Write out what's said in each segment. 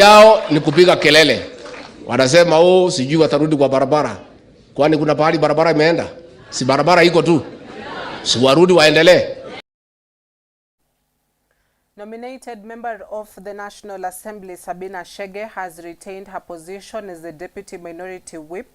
yao ni kupiga kelele. Wanasema sijui watarudi kwa barabara. Kwani kuna pahali barabara imeenda? Si barabara iko tu. Si warudi waendelee. Nominated member of the National Assembly Sabina Chege has retained her position as the Deputy Minority Whip.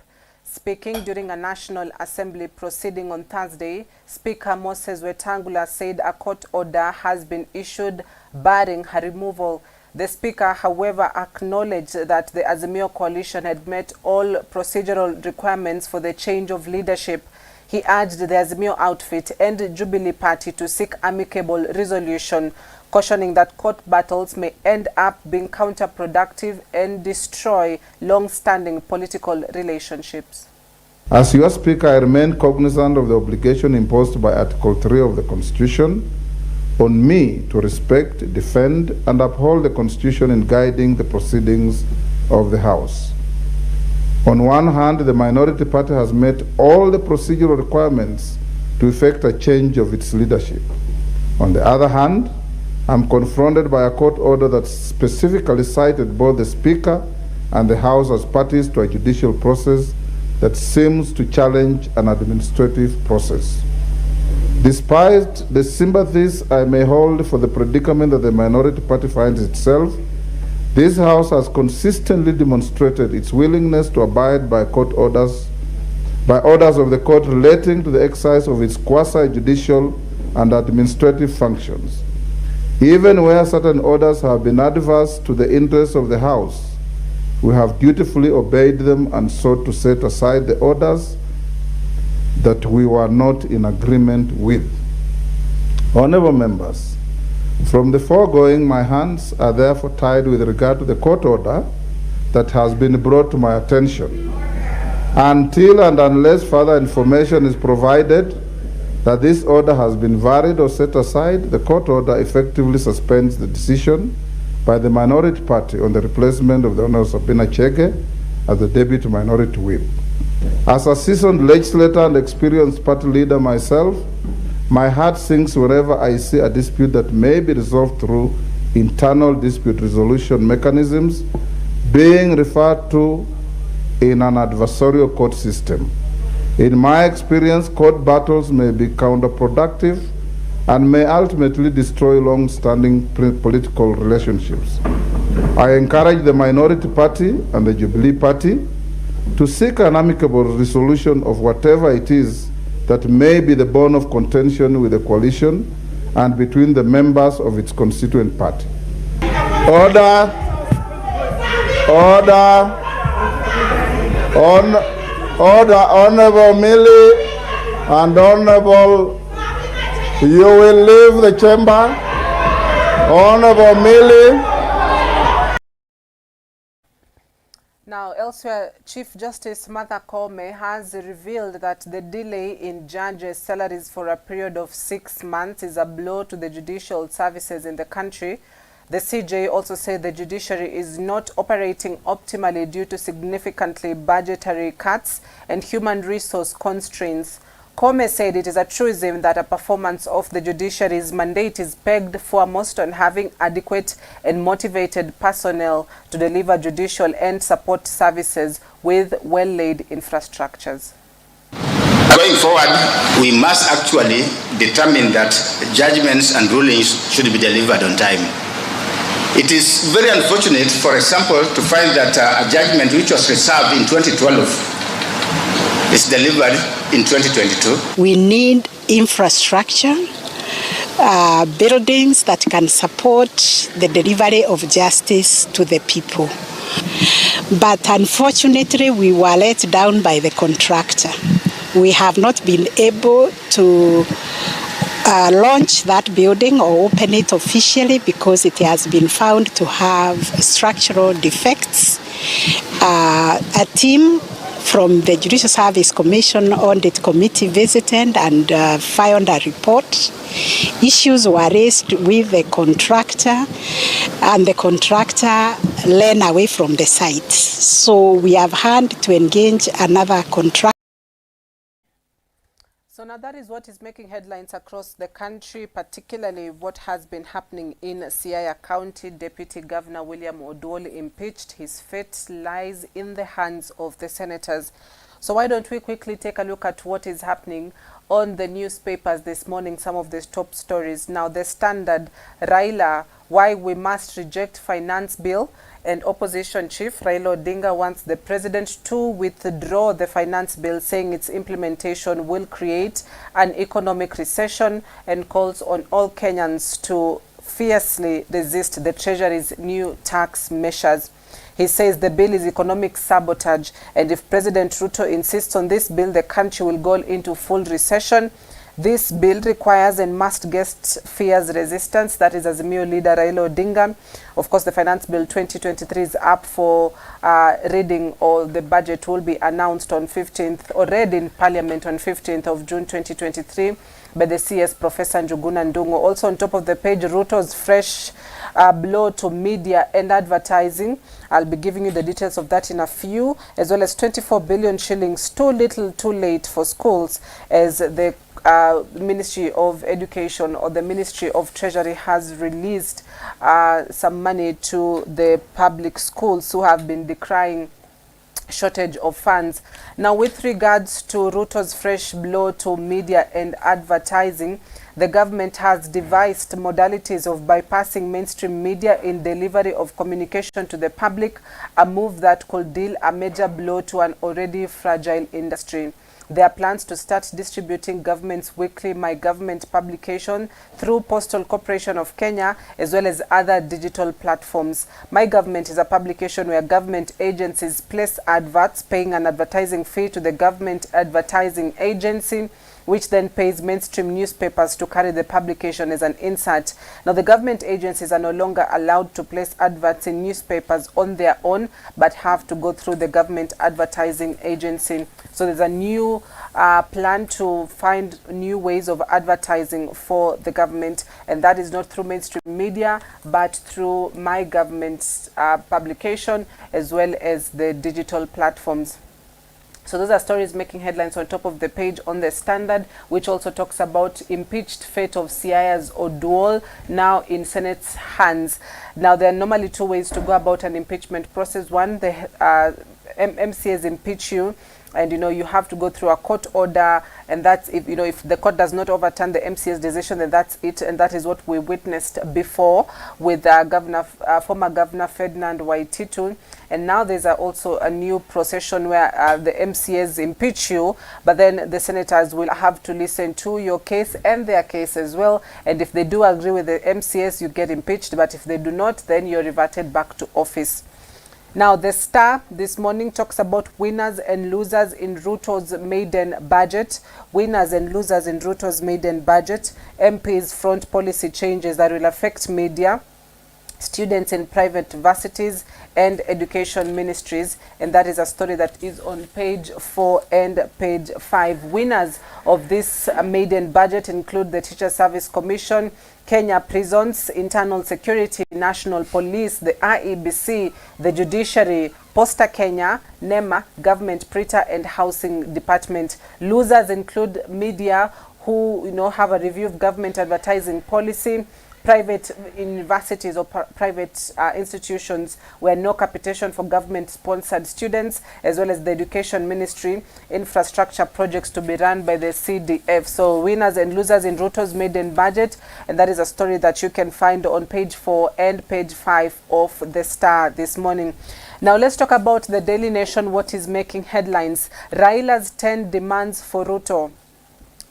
Speaking during a National Assembly proceeding on Thursday, Speaker Moses Wetangula said a court order has been issued barring her removal. The Speaker, however, acknowledged that the Azimio coalition had met all procedural requirements for the change of leadership. He urged the Azimio outfit and Jubilee Party to seek amicable resolution, cautioning that court battles may end up being counterproductive and destroy long-standing political relationships. As your Speaker, I remain cognizant of the obligation imposed by Article 3 of the Constitution on me to respect, defend, and uphold the Constitution in guiding the proceedings of the House. On one hand, the minority party has met all the procedural requirements to effect a change of its leadership. On the other hand, I'm confronted by a court order that specifically cited both the Speaker and the House as parties to a judicial process that seems to challenge an administrative process. Despite the sympathies I may hold for the predicament that the minority party finds itself, this House has consistently demonstrated its willingness to abide by orders of the court relating to the exercise of its quasi-judicial and administrative functions. Even where certain orders have been adverse to the interests of the House, we have dutifully obeyed them and sought to set aside the orders that we were not in agreement with. Honorable members, from the foregoing, my hands are therefore tied with regard to the court order that has been brought to my attention. Until and unless further information is provided that this order has been varied or set aside, the court order effectively suspends the decision by the minority party on the replacement of the Honorable Sabina Chege as the Deputy Minority Whip. As a seasoned legislator and experienced party leader myself, my heart sinks whenever I see a dispute that may be resolved through internal dispute resolution mechanisms being referred to in an adversarial court system. In my experience, court battles may be counterproductive and may ultimately destroy long-standing political relationships. I encourage the minority party and the Jubilee Party to seek an amicable resolution of whatever it is that may be the bone of contention with the coalition and between the members of its constituent party. Order. Honorable Millie and Honorable, you will leave the chamber. Honorable Millie. Now, elsewhere, Chief Justice Martha Koome has revealed that the delay in judges' salaries for a period of 6 months is a blow to the judicial services in the country. The CJ also said the judiciary is not operating optimally due to significantly budgetary cuts and human resource constraints. Koome said it is a truism that a performance of the judiciary's mandate is pegged foremost on having adequate and motivated personnel to deliver judicial and support services with well-laid infrastructures. Going forward, we must actually determine that judgments and rulings should be delivered on time. It is very unfortunate, for example, to find that a judgment which was reserved in 2012 is delivered in 2022. We need infrastructure, buildings that can support the delivery of justice to the people. But unfortunately, we were let down by the contractor. We have not been able to launch that building or open it officially because it has been found to have structural defects. A team from the Judicial Service Commission Audit Committee visited and filed a report. Issues were raised with the contractor and the contractor ran away from the site. So we have had to engage another contractor. So now that is what is making headlines across the country, particularly what has been happening in Siaya County. Deputy Governor William Oduol impeached. His fate lies in the hands of the senators. So why don't we quickly take a look at what is happening on the newspapers this morning, some of the top stories. Now, the Standard, Raila, why we must reject finance bill, and opposition chief Raila Odinga wants the president to withdraw the finance bill, saying its implementation will create an economic recession, and calls on all Kenyans to fiercely resist the Treasury's new tax measures. He says the bill is economic sabotage, and if President Ruto insists on this bill, the country will go into full recession. This bill requires and must guest fears resistance. That is Azimio leader Raila Odinga. Of course, the Finance Bill 2023 is up for reading, or the budget will be announced on 15th, or read in Parliament on 15th of June 2023 by the CS Professor Njuguna Ndung'u. Also on top of the page, Ruto's fresh blow to media and advertising. I'll be giving you the details of that in a few, as well as 24 billion shillings, too little, too late for schools, as the Ministry of Education, or the Ministry of Treasury, has released some money to the public schools who have been decrying shortage of funds. Now, with regards to Ruto's fresh blow to media and advertising, the government has devised modalities of bypassing mainstream media in delivery of communication to the public, a move that could deal a major blow to an already fragile industry. There are plans to start distributing government's weekly My Government publication through Postal Corporation of Kenya, as well as other digital platforms. My Government is a publication where government agencies place adverts, paying an advertising fee to the government advertising agency, which then pays mainstream newspapers to carry the publication as an insert. Now, the government agencies are no longer allowed to place adverts in newspapers on their own, but have to go through the government advertising agency. So there's a new plan to find new ways of advertising for the government, and that is not through mainstream media, but through My Government's publication, as well as the digital platforms. So those are stories making headlines on top of the page on the Standard, which also talks about impeached fate of Siaya's Oduol, now in Senate's hands. Now, there are normally two ways to go about an impeachment process. One, the MCAs impeach you, and you have to go through a court order, and that's if if the court does not overturn the MCA's decision, then that's it. And that is what we witnessed before with former Governor Ferdinand Waititu. And now there's also a new procession where the MCAs impeach you, but then the senators will have to listen to your case and their case as well. And if they do agree with the MCAs, you get impeached. But if they do not, then you're reverted back to office. Now, the Star this morning talks about winners and losers in Ruto's maiden budget. Winners and losers in Ruto's maiden budget. MPs front policy changes that will affect media, students in private universities, and education ministries. And that is a story that is on page 4 and page 5. Winners of this maiden budget include the Teacher Service Commission, Kenya Prisons, Internal Security, National Police, the IEBC, the Judiciary, Posta Kenya, NEMA, Government Printer, and Housing Department. Losers include media who have a review of government advertising policy, private universities or private institutions where no capitation for government-sponsored students, as well as the Education Ministry, infrastructure projects to be run by the CDF. So winners and losers in Ruto's maiden budget, and that is a story that you can find on page 4 and page 5 of the Star this morning. Now let's talk about the Daily Nation, what is making headlines. Raila's 10 demands for Ruto.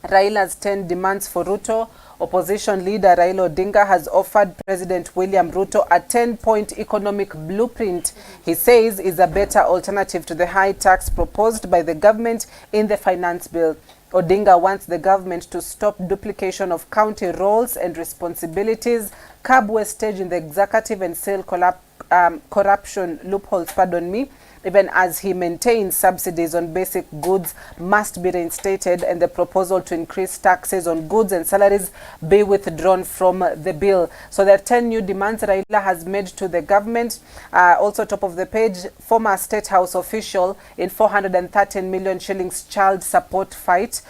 Raila's 10 demands for Ruto. Opposition leader Raila Odinga has offered President William Ruto a 10-point economic blueprint he says is a better alternative to the high tax proposed by the government in the finance bill. Odinga wants the government to stop duplication of county roles and responsibilities, curb wastage in the executive, and sale corruption loopholes, even as he maintains subsidies on basic goods must be reinstated and the proposal to increase taxes on goods and salaries be withdrawn from the bill. So there are 10 new demands Raila has made to the government. Also top of the page, former State House official in 413 million shillings child support fight.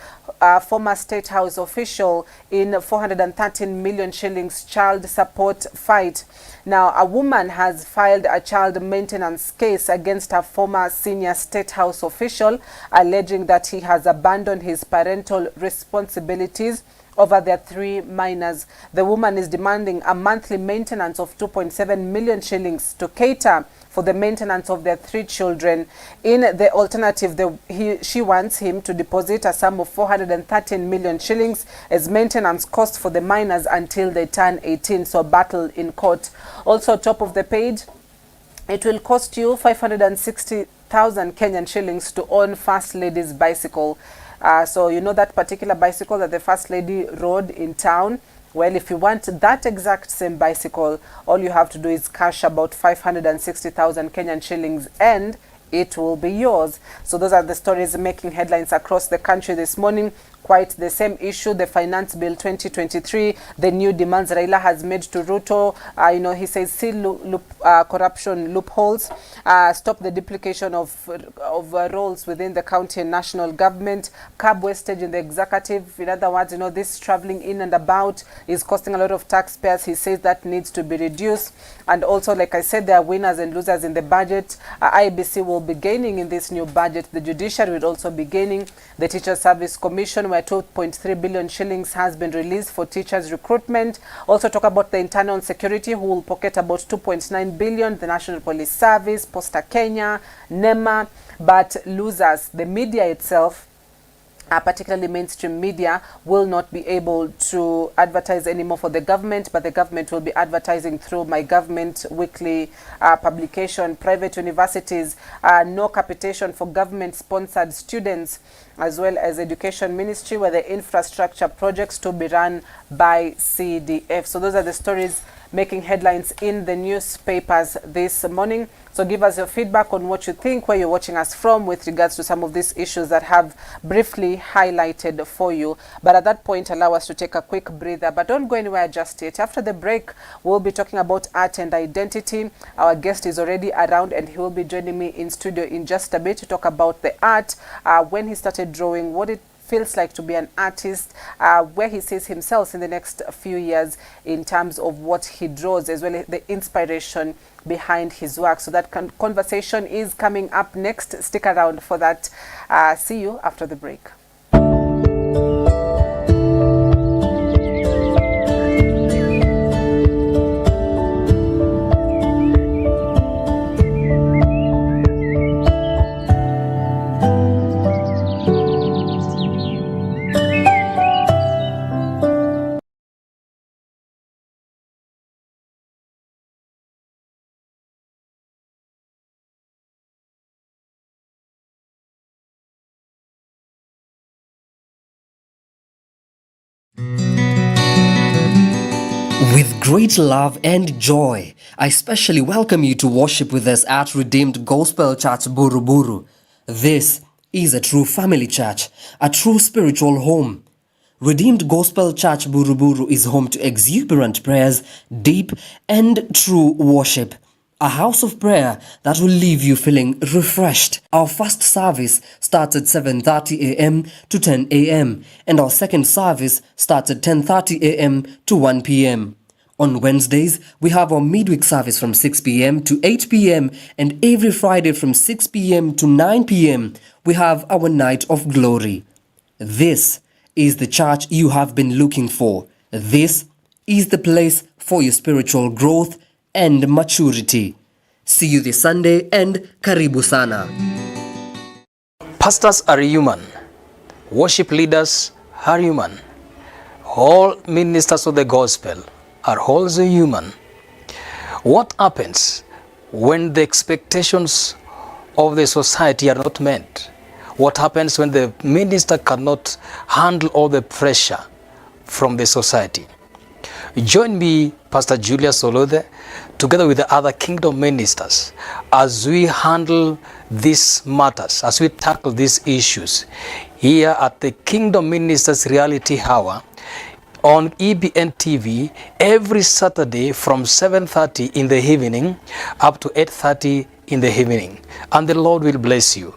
Former State House official in 413 million shillings child support fight. Now, a woman has filed a child maintenance case against her former senior State House official, alleging that he has abandoned his parental responsibilities over their 3 minors. The woman is demanding a monthly maintenance of 2.7 million shillings to cater for the maintenance of their 3 children. In the alternative, she wants him to deposit a sum of 413 million shillings as maintenance cost for the minors until they turn 18, so battle in court. Also top of the page, it will cost you 560,000 Kenyan shillings to own First Lady's bicycle. So you know that particular bicycle that the First Lady rode in town? Well, if you want that exact same bicycle, all you have to do is cash about 560,000 Kenyan shillings and it will be yours. So those are the stories making headlines across the country this morning. Quite the same issue, the Finance Bill 2023, the new demands Raila has made to Ruto. He says seal corruption loopholes, stop the duplication of roles within the county and national government, curb wastage in the executive. In other words, this traveling in and about is costing a lot of taxpayers. He says that needs to be reduced. And also, like I said, there are winners and losers in the budget. IBC will be gaining in this new budget. The judiciary will also be gaining. The Teacher Service Commission, where 2.3 billion shillings has been released for teachers recruitment. Also talk about the internal security, who will pocket about 2.9 billion, the National Police Service, Posta Kenya, NEMA. But losers, the media itself, particularly mainstream media, will not be able to advertise anymore for the government, but the government will be advertising through My Government weekly publication. Private universities, no capitation for government-sponsored students, as well as Education Ministry, where the infrastructure projects to be run by CDF. So those are the stories making headlines in the newspapers this morning. So give us your feedback on what you think, where you're watching us from with regards to some of these issues that have briefly highlighted for you. But at that point, allow us to take a quick breather. But don't go anywhere just yet. After the break, we'll be talking about art and identity. Our guest is already around and he will be joining me in studio in just a bit to talk about the art, when he started drawing, what it feels like to be an artist, where he sees himself in the next few years in terms of what he draws, as well as the inspiration behind his work. So that conversation is coming up next. Stick around for that. See you after the break. With great love and joy, I specially welcome you to worship with us at Redeemed Gospel Church Buruburu. This is a true family church, a true spiritual home. Redeemed Gospel Church Buruburu is home to exuberant prayers, deep and true worship. A house of prayer that will leave you feeling refreshed. Our first service starts at 7:30 a.m. to 10 a.m. and our second service starts at 10:30 a.m. to 1 p.m. On Wednesdays, we have our midweek service from 6 p.m. to 8 p.m. and every Friday from 6 p.m. to 9 p.m. we have our night of glory. This is the church you have been looking for. This is the place for your spiritual growth and maturity. See you this Sunday and karibu sana. Pastors are human. Worship leaders are human. All ministers of the gospel are also human. What happens when the expectations of the society are not met? What happens when the minister cannot handle all the pressure from the society? Join me, Pastor Julius Olode, together with the other kingdom ministers, as we handle these matters, as we tackle these issues here at the Kingdom Ministers Reality Hour on EBN TV every Saturday from 7:30 in the evening up to 8:30 in the evening. And the Lord will bless you.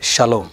Shalom.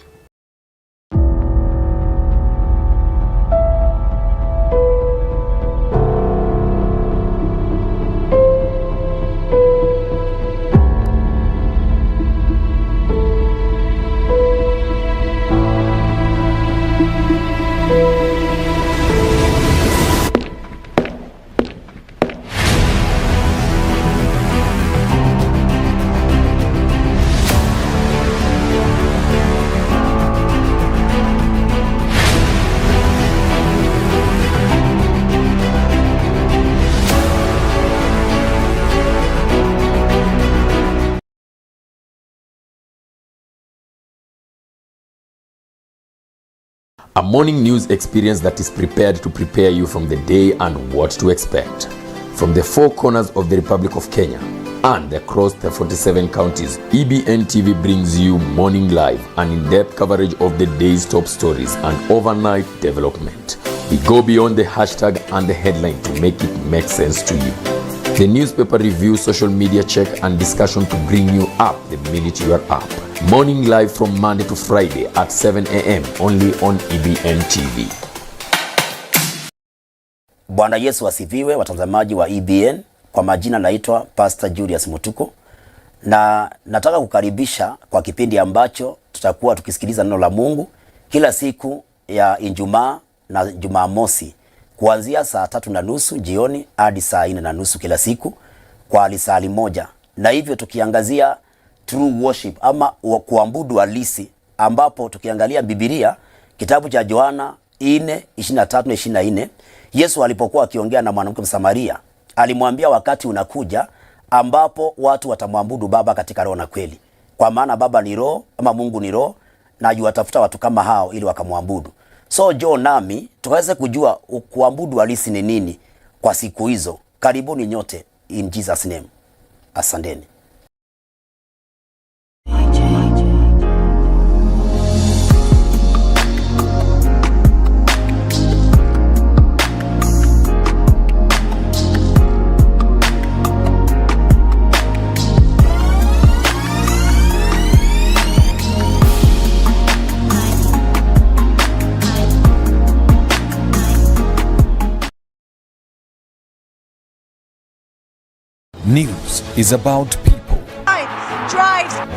A morning news experience that is prepared to prepare you from the day and what to expect. From the four corners of the Republic of Kenya and across the 47 counties, EBN TV brings you Morning Live, an in-depth coverage of the day's top stories and overnight development. We go beyond the hashtag and the headline to make it make sense to you. The newspaper review, social media check and discussion to bring you up the minute you are up. Morning Live from Monday to Friday at 7 a.m. only on EBN TV. Bwana Yesu asifiwe, watazamaji wa EBN. Kwa majina naitwa Pastor Julius Mutuko, na nataka kukaribisha kwa kipindi ambacho tutakuwa tukisikiliza neno la Mungu kila siku ya Ijumaa na Jumamosi kuanzia saa 3:30 jioni hadi saa 4:30 kila siku kwa lisali moja, na hivyo tukiangazia true worship ama kuabudu halisi, ambapo tukiangalia Biblia kitabu cha Yohana 4:23-24, Yesu alipokuwa akiongea na mwanamke Msamaria alimwambia wakati unakuja ambapo watu watamwabudu Baba katika roho na kweli, kwa maana Baba ni roho ama Mungu ni roho, na yuwatafuta watu kama hao ili wakamwabudu. So John nami tukaweze kujua kuabudu halisi ni nini kwa siku hizo. Karibuni nyote in Jesus name. Asanteni. News is about people.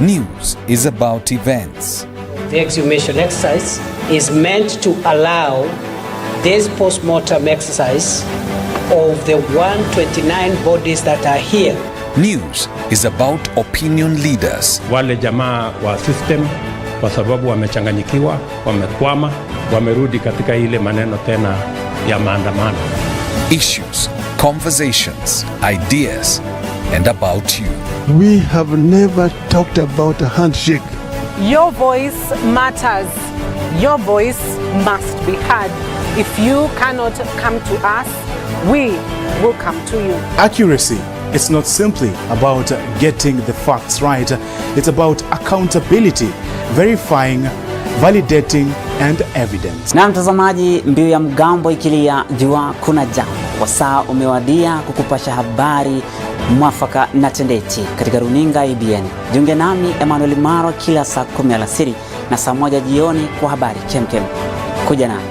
News is about events. The exhumation exercise is meant to allow this post-mortem exercise of the 129 bodies that are here. News is about opinion leaders. Wale jamaa wa system kwa sababu wamechanganyikiwa, wamekwama, wamerudi katika ile maneno tena ya maandamano. Issues, conversations, ideas, and about you. We have never talked about a handshake. Your voice matters. Your voice must be heard. If you cannot come to us, we will come to you. Accuracy, it's not simply about getting the facts right. It's about accountability, verifying, validating, and evidence. Na mtazamaji, mbiu ya mgambo ikilia, jua kuna jambo. Wasaa umewadia kukupasha habari mwafaka na tendeti katika runinga EBN. Jiunge nami Emmanuel Maro kila saa 10 alasiri na saa 1 jioni kwa habari kemkem. Kuja nami.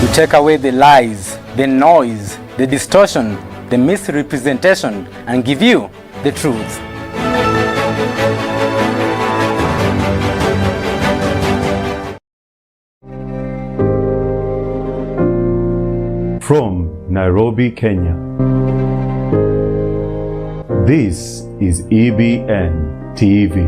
We take away the lies, the noise, the distortion, the misrepresentation and give you the truth. From Nairobi, Kenya, this is EBN TV.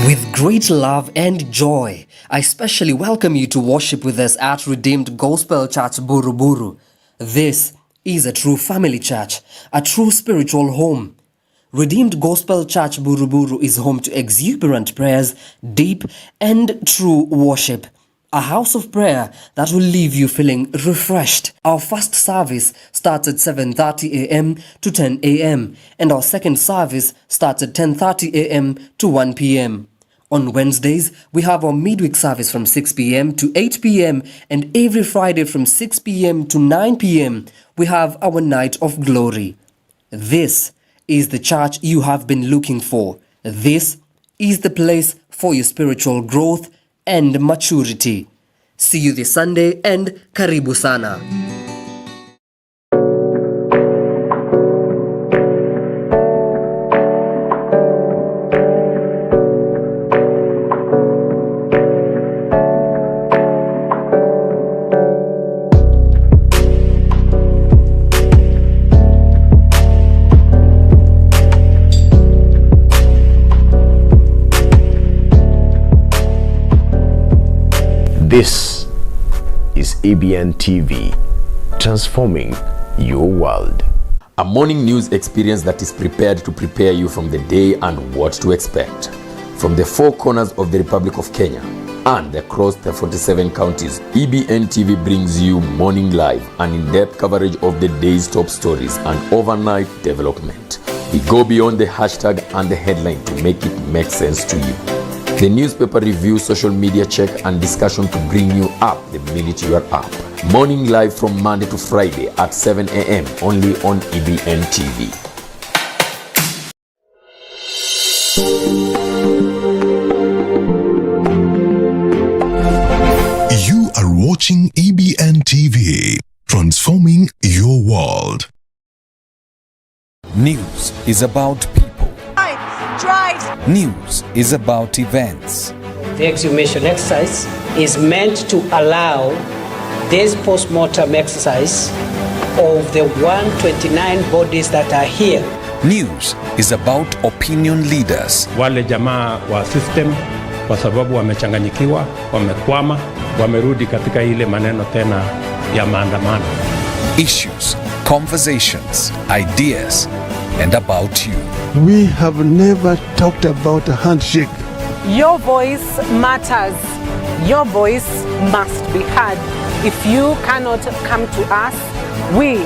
With great love and joy, I specially welcome you to worship with us at Redeemed Gospel Church Buruburu. This is a true family church, a true spiritual home. Redeemed Gospel Church Buruburu is home to exuberant prayers, deep and true worship. A house of prayer that will leave you feeling refreshed. Our first service starts at 7:30 a.m. to 10 a.m. and our second service starts at 10:30 a.m. to 1 p.m. On Wednesdays, we have our midweek service from 6 p.m. to 8 p.m. and every Friday from 6 p.m. to 9 p.m. we have our night of glory. This is the church you have been looking for. This is the place for your spiritual growth and maturity. See you this Sunday and karibu sana. This is EBN TV, transforming your world. A morning news experience that is prepared to prepare you from the day and what to expect. From the four corners of the Republic of Kenya and across the 47 counties, EBN TV brings you morning live and in-depth coverage of the day's top stories and overnight development. We go beyond the hashtag and the headline to make it make sense to you. The newspaper review, social media check and discussion to bring you up the minute you are up. Morning live from Monday to Friday at 7 a.m. only on EBN TV. You are watching EBN TV, transforming your world. News is about people. News is about events. The exhumation exercise is meant to allow this post-mortem exercise of the 129 bodies that are here. News is about opinion leaders. Wale jamaa wa system kwa sababu wamechanganyikiwa, wamekwama, wamerudi katika ile maneno tena ya maandamano. Issues, conversations, ideas, and about you. We have never talked about a handshake. Your voice matters. Your voice must be heard. If you cannot come to us, we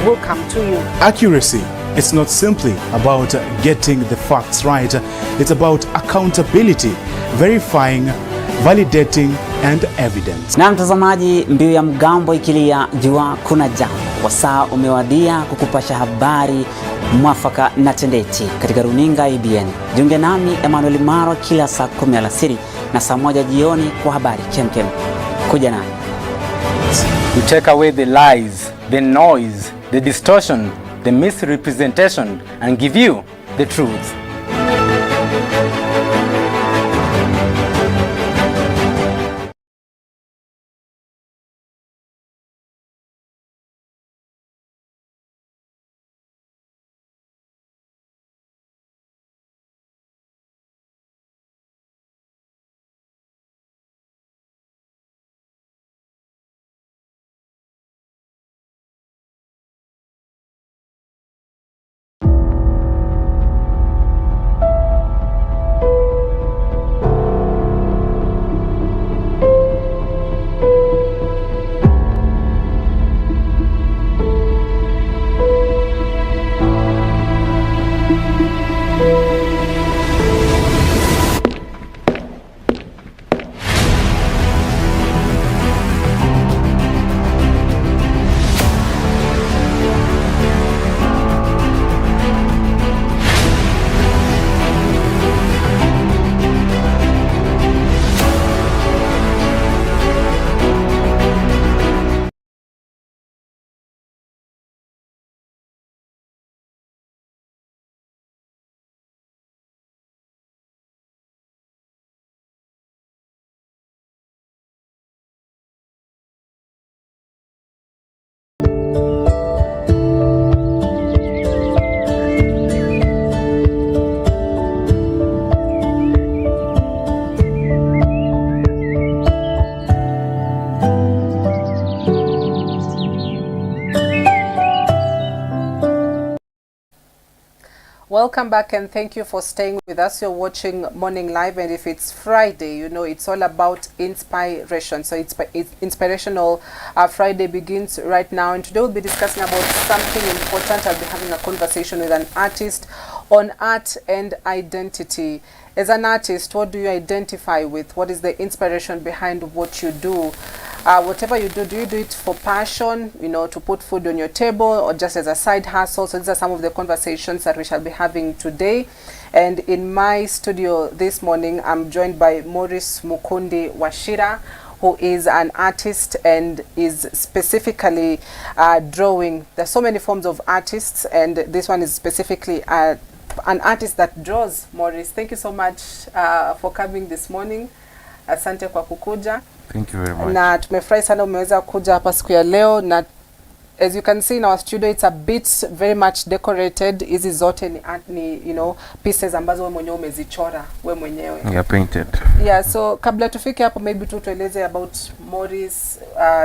will come to you. Accuracy. It's not simply about getting the facts right. It's about accountability, verifying, validating, and evidence. Na mtazamaji, mbiu ya mgambo ikilia, jua kuna jambo. Wasaa umewadia kukupasha habari mwafaka na tendeti katika runinga EBN. Jiunge nami Emmanuel Maro kila saa 10 alasiri na saa 1 jioni kwa habari kemkem. Kuja nami. We take away the lies, the noise, the distortion, the misrepresentation, and give you the truth. Welcome back and thank you for staying with us. You're watching Morning Live, and if it's Friday, you know it's all about inspiration. So it's Inspirational Friday begins right now, and today we'll be discussing about something important. I'll be having a conversation with an artist on art and identity. As an artist, what do you identify with? What is the inspiration behind what you do? Whatever you do you do it for passion, you know, to put food on your table, or just as a side hustle? So these are some of the conversations that we shall be having today. And in my studio this morning, I'm joined by Maurice Mukundi Washira, who is an artist and is specifically drawing. There's so many forms of artists, and this one is specifically an artist that draws. Maurice, thank you so much for coming this morning. Asante kwa kukuja. Thank you very much. Na tumefurahi sana umeweza kuja hapa siku ya leo, na as you can see in our studio, it's a bit very much decorated. Hizi zote ni you know, pieces ambazo wewe mwenyewe umezichora wewe mwenyewe. Yeah, painted. Yeah, so kabla tufike hapo, maybe tueleze about Maurice.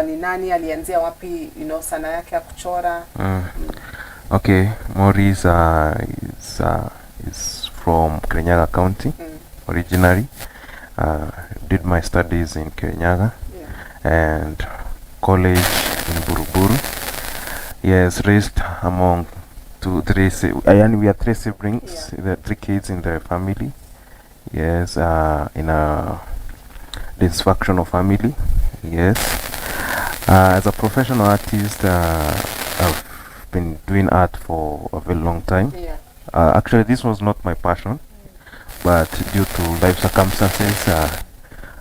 Ni nani, alianzia wapi, you know, sana yake ya kuchora? Okay, Maurice is from Kirinyaga County originally. Did my studies in Kirinyaga and college in Buruburu. Yes, raised among we are 3 siblings, the 3 kids in the family. Yes, in a dysfunctional family. Yes. As a professional artist, I've been doing art for a very long time. Actually, this was not my passion, but due to life circumstances,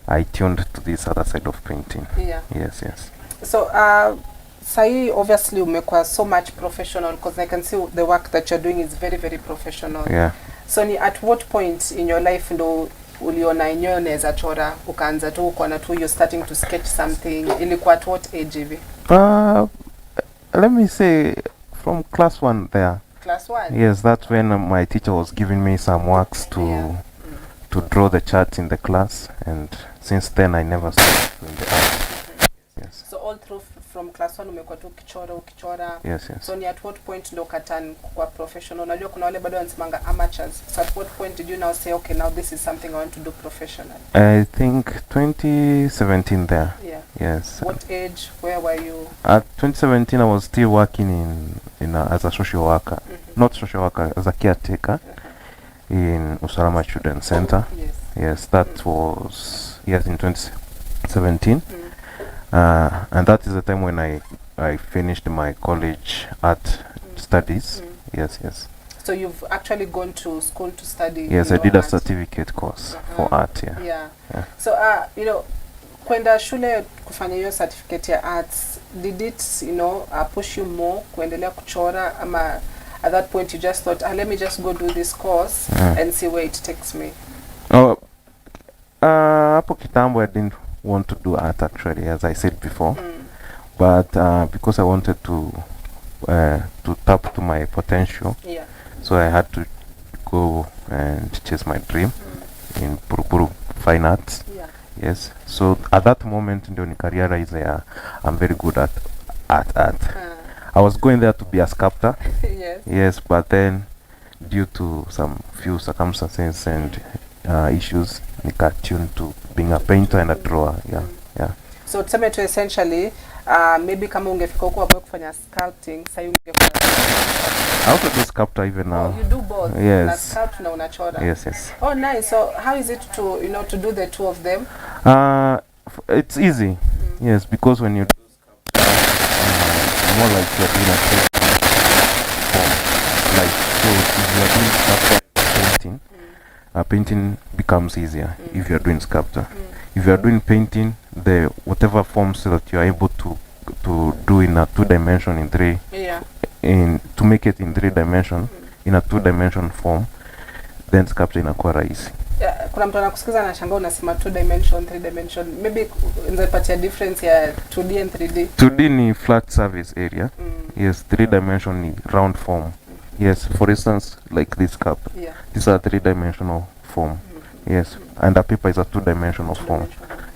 I tuned to this other side of painting. Yes. So, Sai, obviously, umekuwa so much professional, because I can see the work that you're doing is very, very professional. Yeah. So, at what point in your life ndo uliona enyewe unaweza chora, ukaanza tu ukaona tu you're starting to sketch something? Ilikuwa at what age hivi? Let me say from class 1 there. Class 1? Yes, that's when my teacher was giving me some works to draw the charts in the class, and since then I never stopped doing the art. Yes. So all through from class 1 umekuwa tu ukichora. Yes. So ni at what point ndo ukatan kwa professional? Unajua kuna wale bado wanasemanga amateurs. So at what point did you now say, okay, now this is something I want to do professionally? I think 2017 there. Yeah. Yes. What age? Where were you? At 2017 I was still working as a social worker. Not social worker, as a caretaker in Usalama Children's Center. Yes, that was in 2017. And that is the time when I finished my college art studies. Yes. So you've actually gone to school to study? Yes, I did a certificate course for art. Yeah. So you know, kwenda shule kufanya hiyo certificate ya arts, did it, you know, push you more kuendelea kuchora, ama at that point you just thought, let me just go do this course and see where it takes me? Hapo kitambo I didn't want to do art actually, as I said before, but because I wanted to tap to my potential, so I had to go and chase my dream in Buruburu Fine Arts. Yes, so at that moment ndio nikarealize I'm very good at art. I was going there to be a sculptor. Yes, but then due to some few circumstances and issues, nika tuned to being a painter and a drawer. Yeah. So tuseme tu essentially, maybe kama ungefika huko hapo kufanya sculpting, sasa ungefanya. I also do sculptor even now. Oh, you do both? Yes. Na sculpt na unachora? Yes. Oh, nice. So how is it to, you know, to do the two of them? It's easy. Yes, because when you do sculpture, more like you're doing a form. Like, so if you're doing sculpture painting, painting becomes easier if you're doing sculpture. If you're doing painting, the whatever forms that you're able to do in a 2-dimension to make it in 3-dimension in a 2-dimension form, then sculpture inakuwa rahisi. Kuna mtu anakusikiza anashangaa unasema 2-dimension, 3-dimension. Maybe unaweza difference ya 2D and 3D. 2D ni flat surface area. Yes, 3-dimension ni round form. Yes, for instance, like this cup. These are 3-dimensional form. Yes, and the paper is a 2-dimensional form.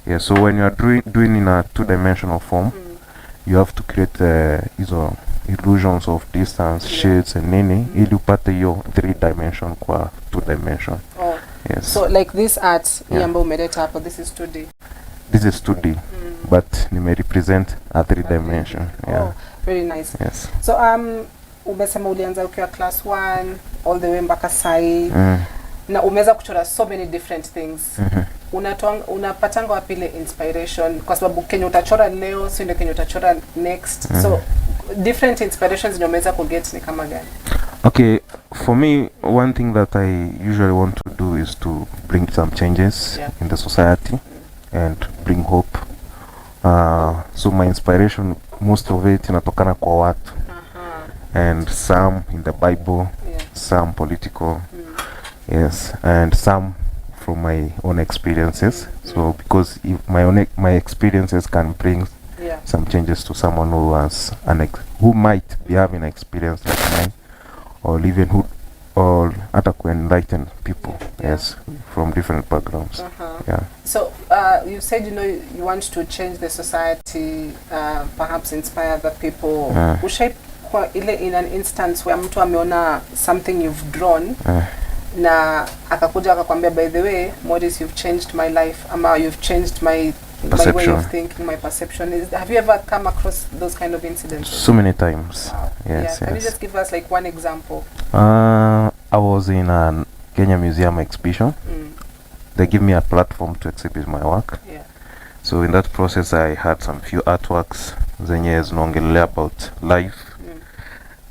Yes, so when you are doing in a 2-dimensional form, you have to create illusions of distance, shades and nini, ili upate hiyo 3 dimension kwa 2 dimension. Oh. Yes. So like this art, ambayo umeleta hapo, this is 2D. This is 2D, but nime represent a 3 dimension. Yeah. Oh, very nice. Yes. So umesema ulianza ukiwa class 1 all the way mpaka sai. Na umeweza kuchora so many different things. Unapatanga wapi ile inspiration? Kwa sababu Kenya utachora leo, si ndio Kenya utachora next. So different inspirations ndio umeweza kuget ni kama gani? Okay, for me, one thing that I usually want to do is to bring some changes in the society and bring hope. So my inspiration, most of it inatokana kwa watu. And some in the Bible, some political, yes, and some from my own experiences. So because if my experiences can bring some changes to someone who has who might be having an experience like mine, or even who, or hata ku enlighten people, yes, from different backgrounds. Yeah. So you said you want to change the society, perhaps inspire other people. Ushai kwa ile in an instance where mtu ameona something you've drawn na akakuja akakwambia, by the way, Modis, you've changed my life, ama you've changed my way of thinking, my perception. Have you ever come across those kind of incidents? So many times. Wow. Yes. Can you just give us like one example? I was in a Kenya Museum exhibition. They give me a platform to exhibit my work. So in that process I had some few artworks zenye zinaongelea about life.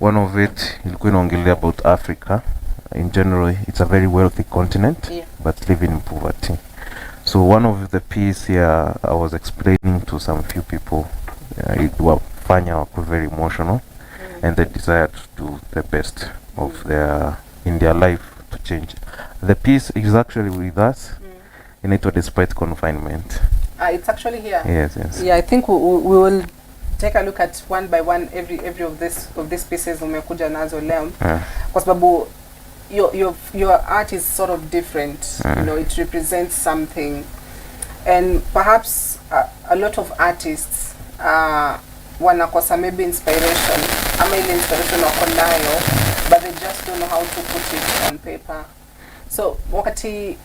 One of it ilikuwa inaongelea about Africa. In general, it's a very wealthy continent, but living in poverty. So one of the piece here, I was explaining to some few people, it was very emotional, and they desired to do the best of in their life to change. The piece is actually with us, in it despite confinement. It's actually here. Yes. Yeah, I think we will take a look at one by one every of these pieces umekuja nazo leo, kwa sababu your art is sort of different. It represents something, and perhaps a lot of artists wanakosa maybe inspiration, ama ile inspiration wako nayo, but they just don't know how to put it on paper. So wakati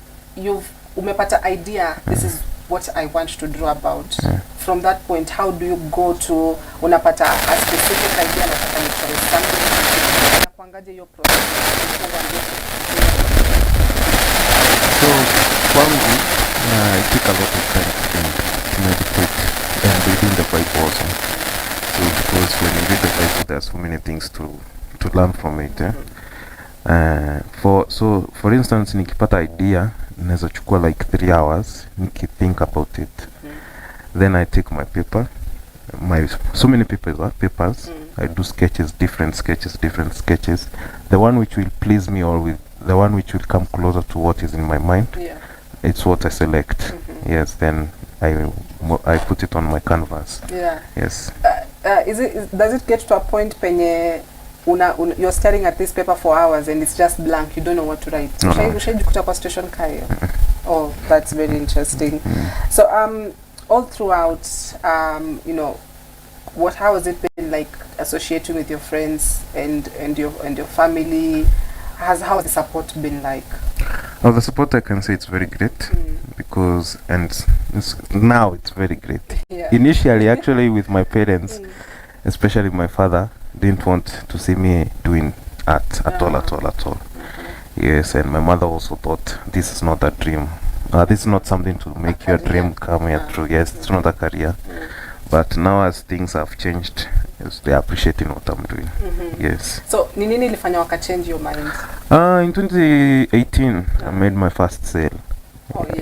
umepata idea, this is what I want to draw about. From that point, how do you go to unapata a specific idea nataka nichore something? Kwangaje hiyo process? So kwangu it took a lot of time to meditate and reading the Bible also. So because when you read the Bible, there are so many things to learn from it. For instance, nikipata idea naweza chukua like 3 hours think about it. Then I take my paper, so many papers. I do different sketches. The one which will please me, or with the one which will come closer to what is in my mind, it's what I select. Yes, then I put it on my canvas. Yes. Does it get to a point penye you're staring at this paper for hours and it's just blank, you don't know what to write? Ushajikuta kwa situation kayo? Oh, that's very interesting. So all throughout, how has it been like associating with your friends and your family? How has the support been like? The support, I can say it's very great, because now it's very great. Initially, actually, with my parents, especially my father, didn't want to see me doing art at all. Yes, and my mother also thought this is not a dream. This is not something to make your dream come here true. Yes, it's not a career. But now as things have changed, they're appreciating what I'm doing. Yes. So, ni nini ilifanya waka change your mind? In 2018, I made my first sale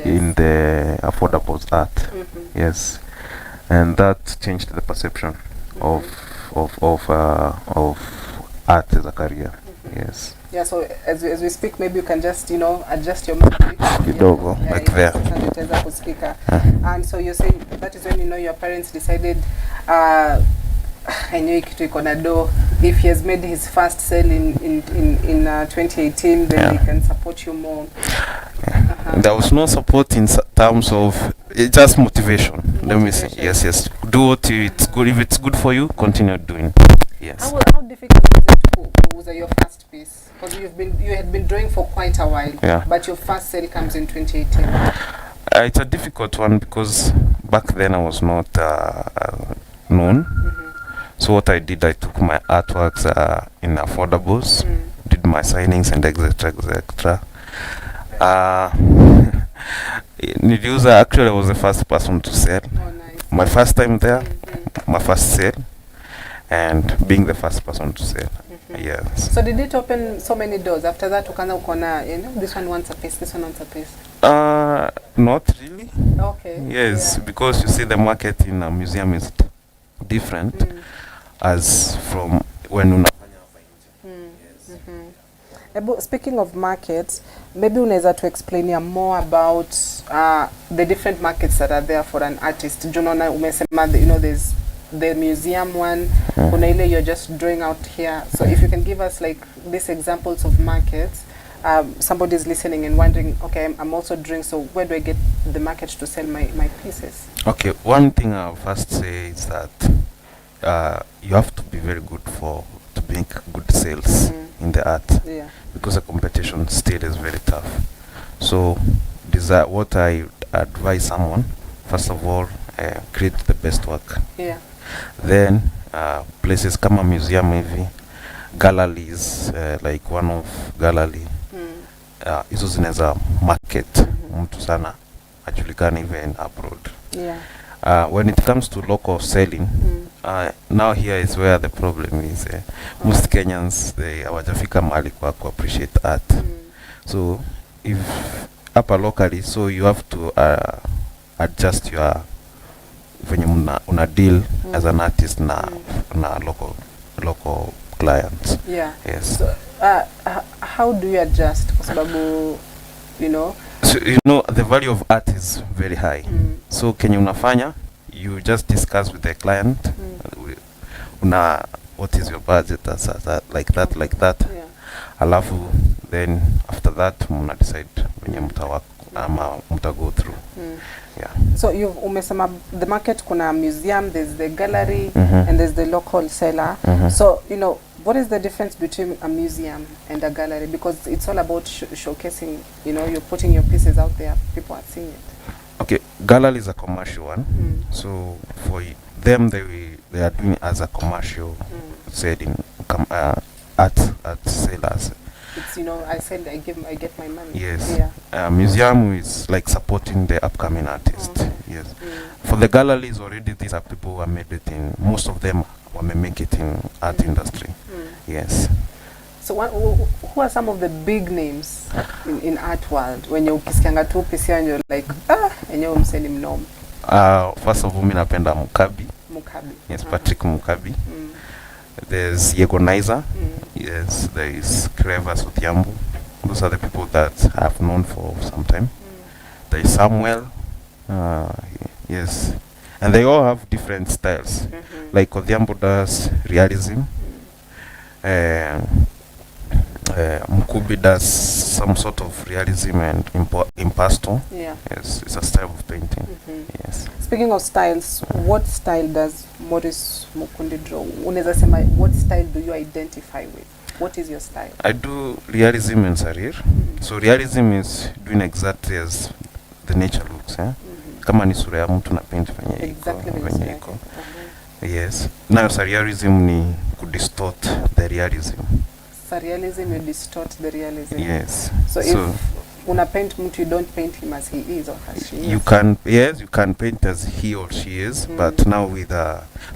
in the affordable art. Yes, and that changed the perception of art as a career. Yes. Yeah. So as we speak, maybe you can just adjust your mic. Like there. And so you're saying that is when your parents decided. I knew kitu iko na do. If he has made his first sale in 2018, then they can support you more. There was no support in terms of just motivation. Let me say, yes. Do what it's good. If it's good for you, continue doing. Yes. How difficult was it to was your first piece? Because you had been drawing for quite a while. Yeah. But your first sale comes in 2018. It's a difficult one because back then I was not known. So what I did, I took my artworks in affordables, did my signings and etc. Actually I was the first person to sell. My first time there, my first sale, and being the first person to sell. Yes. So did it open so many doors? After that, this one wants a piece, this one wants a piece. Not really. Okay. Yes, because you see the market in a museum is different as from when una. Speaking of markets, maybe unaweza to explain more about the different markets that are there for an artist. Junona umesema, there's the museum one, kuna ile you're just drawing out here. So if you can give us like these examples of markets, somebody's listening and wondering, okay, I'm also drawing, so where do I get the market to sell my pieces? Okay, one thing I'll first say is that you have to be very good to make good sales in the art, because the competition still is very tough. So what I advise someone, first of all, create the best work. Then places come a museum, maybe galleries, like one of gallery, hizo zinaweza market mtu sana ajulikana even abroad. When it comes to local selling, now here is where the problem is. Most Kenyans, they hawajafika mahali kwa appreciate art. So if upper locally, so you have to adjust your venye una deal as an artist na local clients. Yes. So, how do you adjust? Kwa sababu, So, the value of art is very high. So kenye unafanya, you just discuss with the client, what is your budget, like that. Alafu, then after that, muna decide venye muta go through. So umesema the market, kuna museum, there's the gallery, and there's the local seller. So, what is the difference between a museum and a gallery? Because it's all about showcasing, you're putting your pieces out there, people are seeing it. Okay, gallery is a commercial one. So for them, they are doing it as a commercial selling, art sellers. It's, I get my money. Yes. Museum is like supporting the upcoming artist. Yes. For the galleries already, these are people who have made it in, most of them may make it in art industry. Yes. So who are some of the big names in art world? When you ukisikianga tu pisi and you're like, enyewe mseni mnom. First of all, mimi napenda Mukabi. Yes, Patrick Mukabi. There's Yegonizer. Yes, there is Clever Sothiambu. Those are the people that I have known for some time. There is Samuel. Yes. And they all have different styles. Like Odhiambo does realism. Mukubi does some sort of realism and impasto. Yes, it's a style of painting. Yes. Speaking of styles, what style does Maurice Mukundi draw? Unaweza sema, what style do you identify with? What is your style? I do realism and sarir. So realism is doing exactly as the nature looks. Kama ni sura ya mtu na paint venye iko. Yes. Now surrealism ni kudistort the realism. Surrealism, you distort the realism. Yes. So if una paint mtu, you don't paint him as he is or as she is. You can paint as he or she is, but now with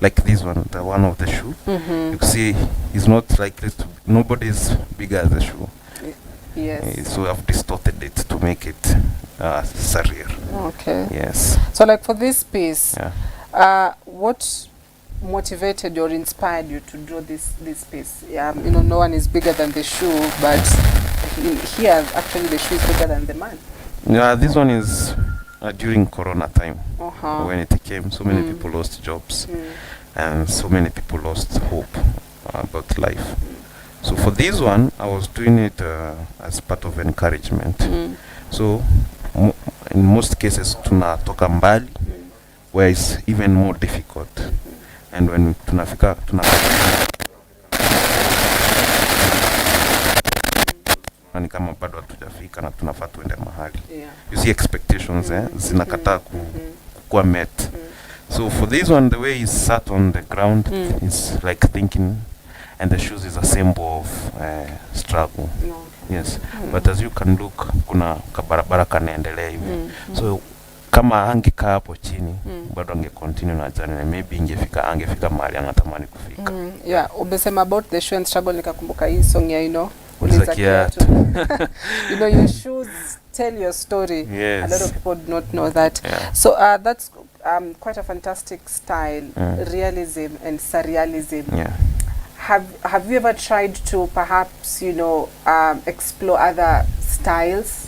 like this one, the one of the shoe, you see he's not likely to, nobody is bigger as the shoe. Yes. So I've distorted it to make it surreal. Okay. Yes. So like for this piece, what motivated or inspired you to draw this piece? No one is bigger than the shoe, but here actually the shoe is bigger than the man. Yeah, this one is during Corona time when it came. So many people lost jobs, and so many people lost hope about life. So for this one, I was doing it as part of encouragement. So in most cases, tunatoka mbali, where it's even more difficult. And when tunafika na ni kama bado hatujafika na tunafaa tuende mahali. You see expectations zinakataa kuwa met. So for this one, the way he sat on the ground is like thinking, and the shoes is a symbol of struggle. Yes, but as you can look, kuna kabarabara kanaendelea hivi. So kama angekaa hapo chini bado ange continue na journey, maybe angefika mahali anatamani kufika. Yeah, umesema about the shoe and struggle, nikakumbuka hii song ya uliza kiatu. You know, your shoes tell your story. Yes. A lot of people do not know that. So that's quite a fantastic style, realism and surrealism. Have you ever tried to perhaps, you know, explore other styles?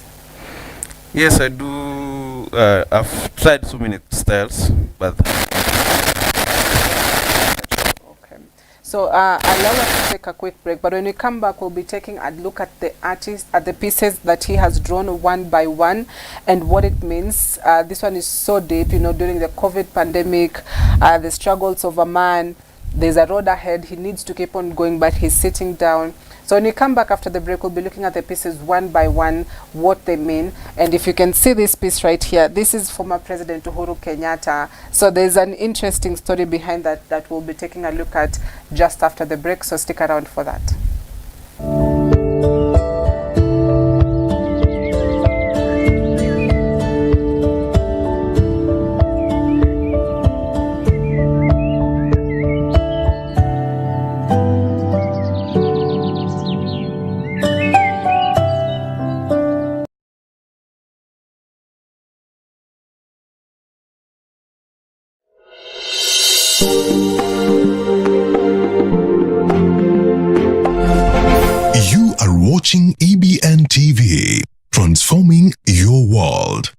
Yes, I do. I've tried so many styles, but so allow us to take a quick break, but when we come back, we'll be taking a look at the artist, at the pieces that he has drawn one by one and what it means. This one is so deep, you know, during the COVID pandemic, the struggles of a man. There's a road ahead, he needs to keep on going, but he's sitting down. So when we come back after the break, we'll be looking at the pieces one by one, what they mean. And if you can see this piece right here, this is former President Uhuru Kenyatta. So there's an interesting story behind that we'll be taking a look at just after the break, so stick around for that. You are watching EBN TV, transforming your world.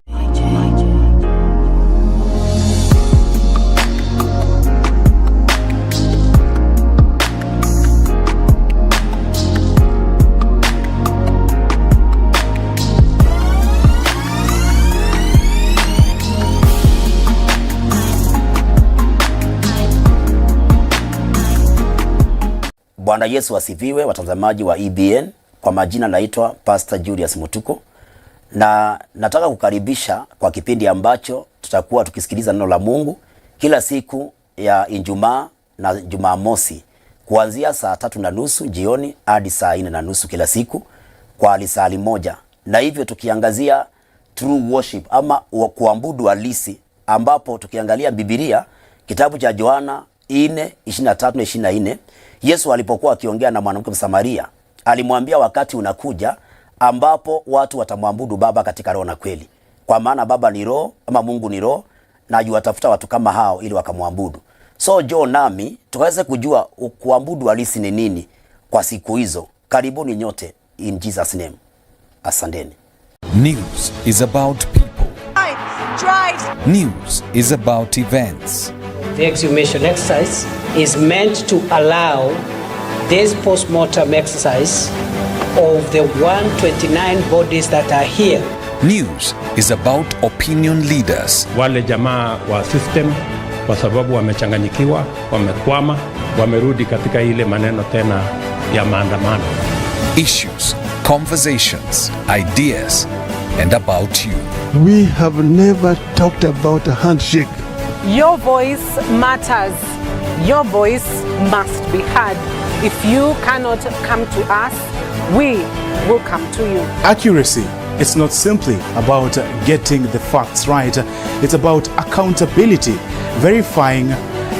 Bwana Yesu asifiwe, watazamaji wa EBN. Kwa majina naitwa Pastor Julius Mutuko, na nataka kukaribisha kwa kipindi ambacho tutakuwa tukisikiliza neno la Mungu kila siku ya Ijumaa na Jumamosi kuanzia saa 3:30 jioni hadi saa 4:30 kila siku kwa lisali moja, na hivyo tukiangazia true worship ama kuabudu halisi, ambapo tukiangalia Biblia kitabu cha Yohana 4:23-24, Yesu alipokuwa akiongea na mwanamke Msamaria, alimwambia wakati unakuja ambapo watu watamwabudu Baba katika roho na kweli. Kwa maana Baba ni roho, ama Mungu ni roho, na yuwatafuta watu kama hao ili wakamwabudu. So nami tukaweze kujua kuabudu halisi ni nini kwa siku hizo. Karibuni nyote in Jesus name. Asanteni. News is about people. News is about events. The exhumation exercise is meant to allow this post-mortem exercise of the 129 bodies that are here. News is about opinion leaders. Wale jamaa wa system kwa sababu wamechanganyikiwa, wamekwama, wamerudi katika ile maneno tena ya maandamano. Issues, conversations, ideas, and about you. We have never talked about a handshake. Your voice matters. Your voice must be heard. If you cannot come to us, we will come to you. Accuracy, it's not simply about getting the facts right. It's about accountability, verifying,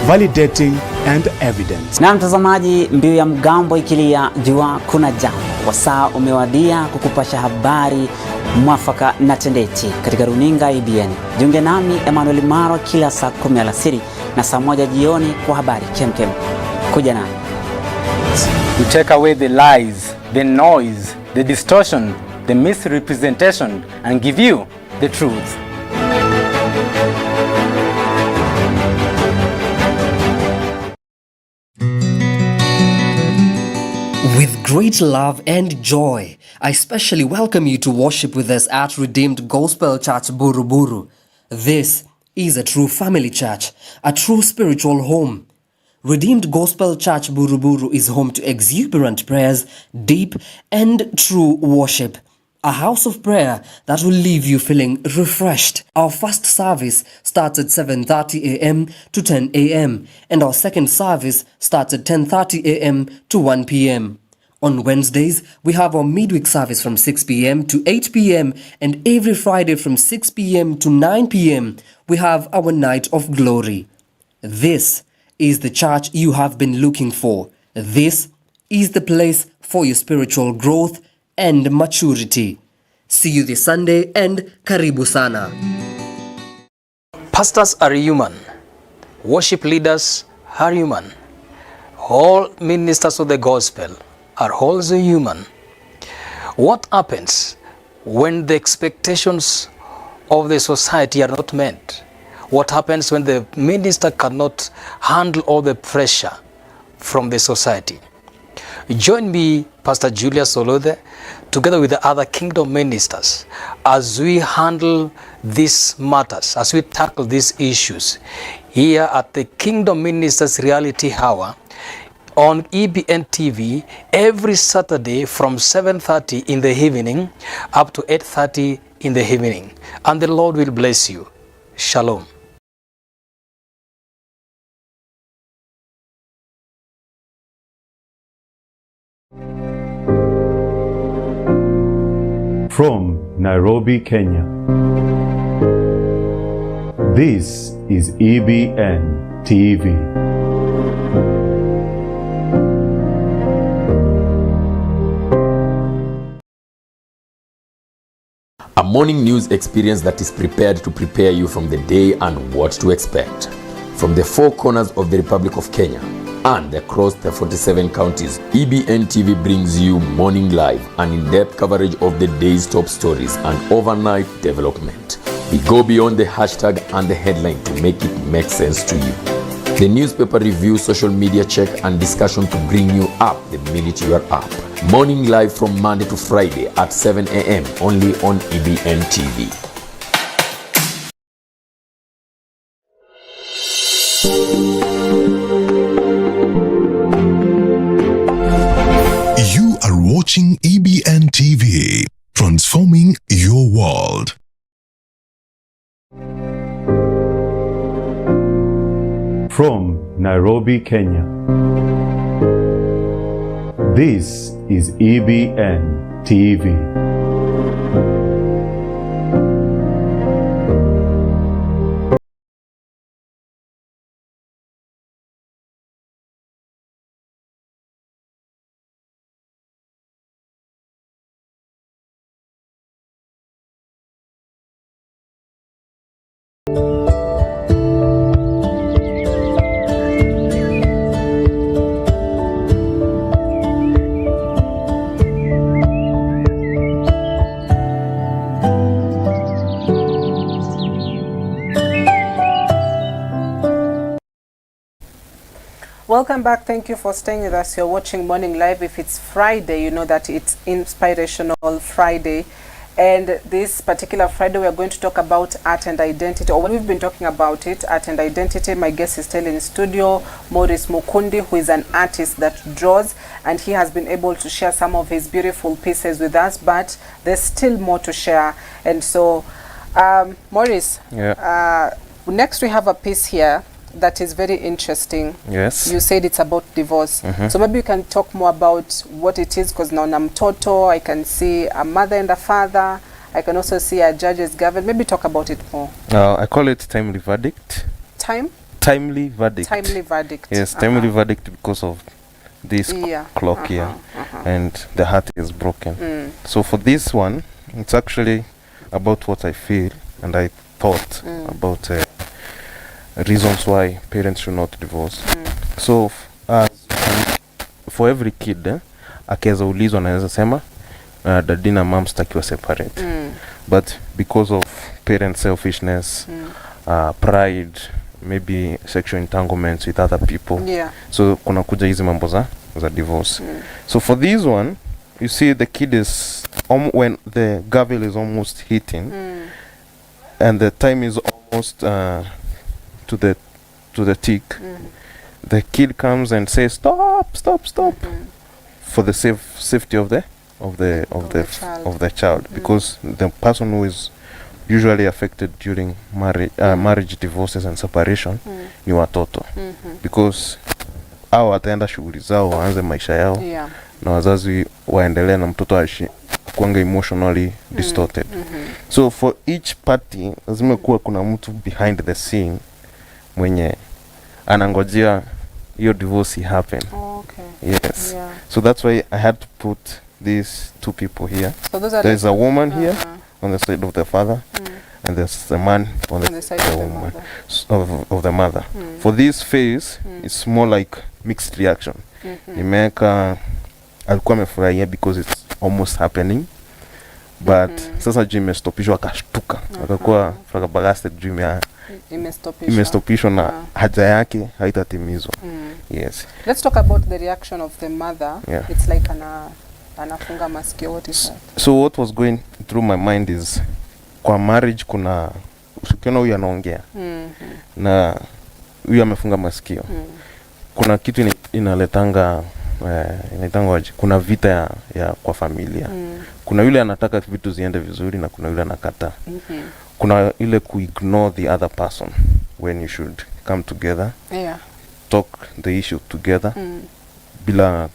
validating, and evidence. Na mtazamaji, mbiu ya mgambo ikilia, jua kuna jambo. Wasaa umewadia kukupasha habari mwafaka na tendeti katika runinga EBN. Jiunge nami Emmanuel Maro kila saa 10 alasiri na saa 1 jioni kwa habari kemkem. Kuja nami. We take away the lies, the noise, the distortion, the misrepresentation, and give you the truth. With great love and joy, I specially welcome you to worship with us at Redeemed Gospel Church Buruburu. This is a true family church, a true spiritual home. Redeemed Gospel Church Buruburu is home to exuberant prayers, deep and true worship. A house of prayer that will leave you feeling refreshed. Our first service starts at 7:30 a.m. to 10 a.m. and our second service starts at 10:30 a.m. to 1 p.m. On Wednesdays, we have our midweek service from 6 p.m. to 8 p.m. and every Friday from 6 p.m. to 9 p.m. we have our night of glory. This is the church you have been looking for. This is the place for your spiritual growth and maturity. See you this Sunday and karibu sana. Pastors are human. Worship leaders are human. All ministers of the gospel are also human. What happens when the expectations of the society are not met? What happens when the minister cannot handle all the pressure from the society? Join me, Pastor Julius Olode, together with the other kingdom ministers as we handle these matters, as we tackle these issues here at the Kingdom Ministers Reality Hour on EBN TV every Saturday from 7:30 in the evening up to 8:30 in the evening. And the Lord will bless you. Shalom. From Nairobi, Kenya. This is EBN TV. A morning news experience that is prepared to prepare you from the day and what to expect. From the four corners of the Republic of Kenya and across the 47 counties, EBN TV brings you morning live and in-depth coverage of the day's top stories and overnight development. We go beyond the hashtag and the headline to make it make sense to you. The newspaper review, social media check and discussion to bring you up the minute you are up. Morning live from Monday to Friday at 7 a.m. only on EBN TV. You are watching EBN TV, transforming your world. From Nairobi, Kenya. This is EBN TV. Welcome back. Thank you for staying with us. You're watching Morning Live. If it's Friday, you know that it's Inspirational Friday. And this particular Friday, we are going to talk about art and identity, or we've been talking about it, art and identity. My guest is still in studio, Maurice Mukundi, who is an artist that draws, and he has been able to share some of his beautiful pieces with us, but there's still more to share. And so, Maurice, next we have a piece here that is very interesting. Yes. You said it's about divorce. So maybe you can talk more about what it is, because now I'm Toto, I can see a mother and a father, I can also see a judge's gavel. Maybe talk about it more. I call it timely verdict. Timely verdict. Timely verdict. Yes, timely verdict because of this clock here, and the heart is broken. So for this one, it's actually about what I feel and I thought about reasons why parents should not divorce. So for every kid akiweza ulizwa anaweza sema daddy na mom stakiwa separate, but because of parent selfishness, pride, maybe sexual entanglements with other people, so kuna kuja hizi mambo za divorce. So for this one, you see the kid is when the gavel is almost hitting and the time is almost to the tick, the kid comes and says stop, stop, stop, for the safety of the child, because the person who is usually affected during marriage, divorces and separation ni watoto, because au wataenda shughuli zao, waanze maisha yao, na wazazi waendelee na mtoto kuanga emotionally distorted. So for each party lazima kuwa kuna mtu behind the scene mwenye anangojea hiyo divorce happen. Yes. So that's why I had to put these two people here. So there's a woman here on the side of the father, and there's a man on the side of the mother. For this phase, it's more like mixed reaction. Nimeka alikuwa amefurahia because it's almost happening, but sasa juu imestopishwa akashtuka, akakuwa flabbergasted juu imestopishwa na haja yake haitatimizwa. Yes. Let's talk about the reaction of the mother. It's like anafunga masikio. What is that? So what was going through my mind is, kwa marriage kuna usikiona huyu anaongea na huyu amefunga masikio. Kuna kitu inaletanga waje, kuna vita ya kwa familia. Kuna yule anataka vitu ziende vizuri na kuna yule anakataa. Kuna ile ignore the other person when you should come together, talk the issue together, bila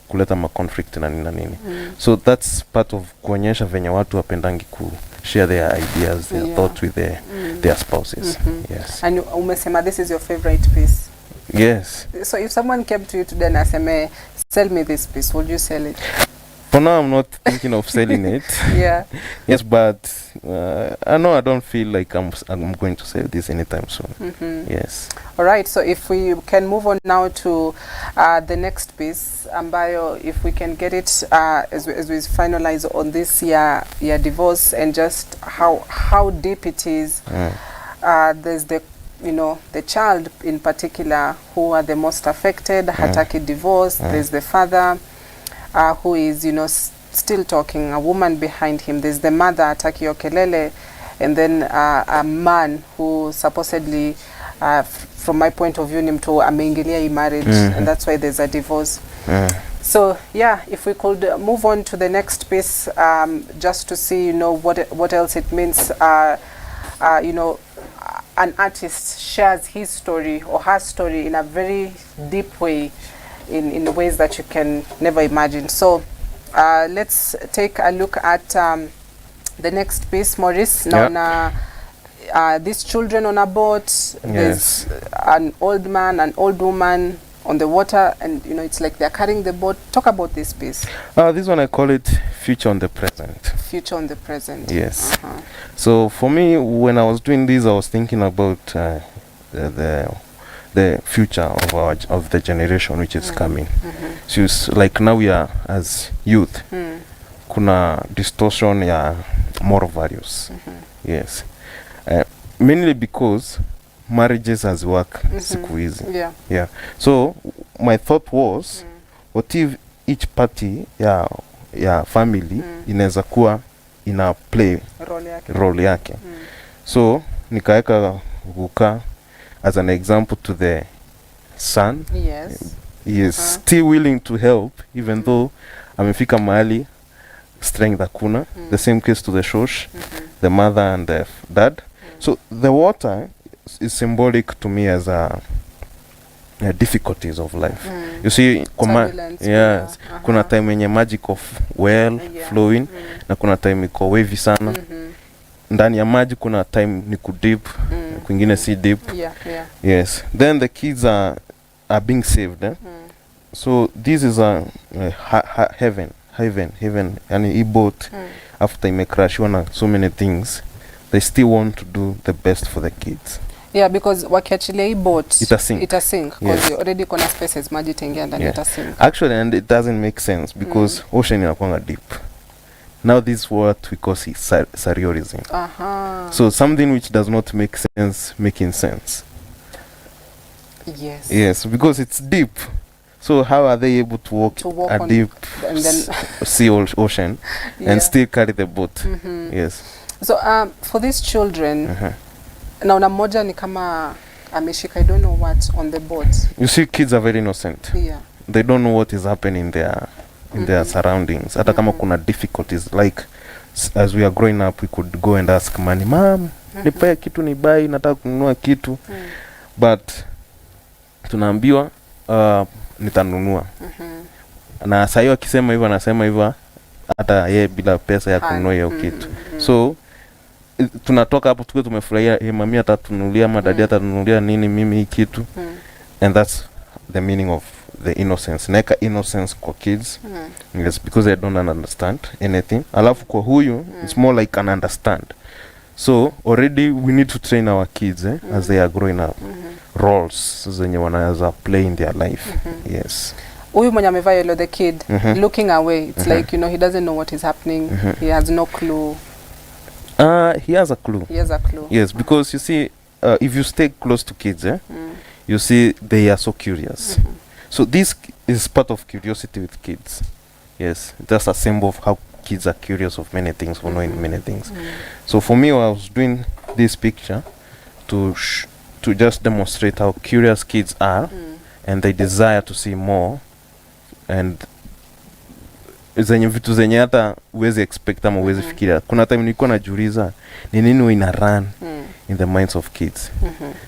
kuleta conflict na nini. So that's part of kuonyesha venye watu wapendangi ku share their ideas, their thoughts with their spouses. Yes. And umesema this is your favorite piece. Yes. So if someone came to you today and aseme, sell me this piece, would you sell it? For now, I'm not thinking of selling it. Yes, but I know I don't feel like I'm going to sell this anytime soon. Yes. All right. So if we can move on now to the next piece, ambayo, if we can get it as we finalize on this year divorce, and just how deep it is. There's the child in particular who are the most affected, hataki divorce. There's the father who is, still talking, a woman behind him. There's the mother, hataki yokelele, and then a man who supposedly, from my point of view, nimto ameingilia marriage, and that's why there's a divorce. So yeah, if we could move on to the next piece, just to see, what else it means. An artist shares his story or her story in a very deep way, in ways that you can never imagine. So let's take a look at the next piece, Maurice. Now, these children on a boat, there's an old man, an old woman on the water, and it's like they're carrying the boat. Talk about this piece. This one I call it Future on the Present. Future on the Present. Yes. So for me, when I was doing this, I was thinking about the future of the generation which is coming. So it's like now we are as youth, kuna distortion ya moral values. Yes. Mainly because marriages has work siku hizi. Yeah. So my thought was, what if each party ya family inaweza kuwa ina play role yake. So nikaeka Guka as an example to the son. He is still willing to help, even though amefika mahali strength hakuna. The same case to the shosh, the mother and the dad. So the water is symbolic to me as difficulties of life. You see, kuna time yenye magic of well flowing, na kuna time iko wavy sana. Ndani ya maji kuna time ni ku deep, kwingine si deep. Yes. Then the kids are being saved. So this is a heaven. And a boat, after ime crashiwa na so many things, they still want to do the best for the kids. Yeah, because wakiachilia hii boat ita sink because already kuna spaces maji tengia ndani ita sink. Actually, and it doesn't make sense because ocean inakuanga deep. Now this is what we call surrealism. So something which does not make sense making sense. Yes, because it's deep. So how are they able to walk a deep sea ocean and still carry the boat? Yes. So for these children, naona mmoja ni kama ameshika, I don't know what, on the board. You see, kids are very innocent. Yeah. They don't know what is happening in their surroundings. Hata kama kuna difficulties, like as we are growing up, we could go and ask money, mom, nipe kitu ni buy, nataka kununua kitu. But tunaambiwa nitanunua. Na sasa hiyo akisema hivyo anasema hivyo hata yeye bila pesa ya kununua hiyo kitu. So tunatoka hapo tukiwa tumefurahia, mami atatunulia, madadi atatunulia nini mimi hii kitu. And that's the meaning of the innocence. Neka innocence kwa kids. Yes, because they don't understand anything. Alafu kwa huyu it's more like an understand. So already we need to train our kids as they are growing up. Roles zenye wanaweza play in their life. Yes. Huyu mwenye amevaa yellow, the kid looking away, it's like, you know, he doesn't know what is happening. He has no clue. He has a clue. He has a clue. Yes, because you see, if you stay close to kids, you see they are so curious. So this is part of curiosity with kids. Yes, that's a symbol of how kids are curious of many things, for knowing many things. So for me, I was doing this picture to just demonstrate how curious kids are, and they desire to see more. And zenye vitu zenye hata uwezi expect ama uwezi fikiria. Kuna time nilikuwa najiuliza ni nini ina run in the minds of kids.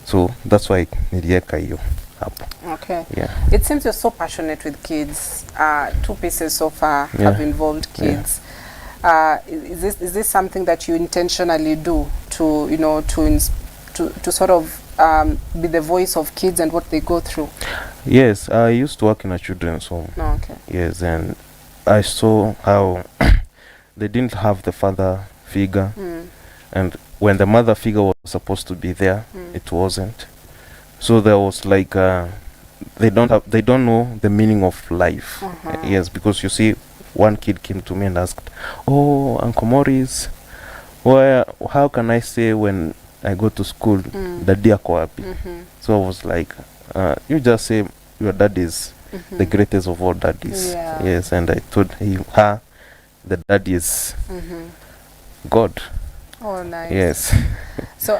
So that's why niliweka hiyo hapo. Okay. Yeah. It seems you're so passionate with kids. 2 pieces so far have involved kids. Is this something that you intentionally do to, you know, to sort of be the voice of kids and what they go through? Yes, I used to work in a children's home. Oh, okay. Yes, and I saw how they didn't have the father figure, and when the mother figure was supposed to be there, it wasn't. So there was like they don't know the meaning of life. Yes, because you see, one kid came to me and asked, "Oh, Uncle Maurice, how can I say when I go to school that dear ako wapi?" So I was like, you just say your dad is the greatest of all daddies. Yes, and I told her the dad is God. Oh, nice. Yes. So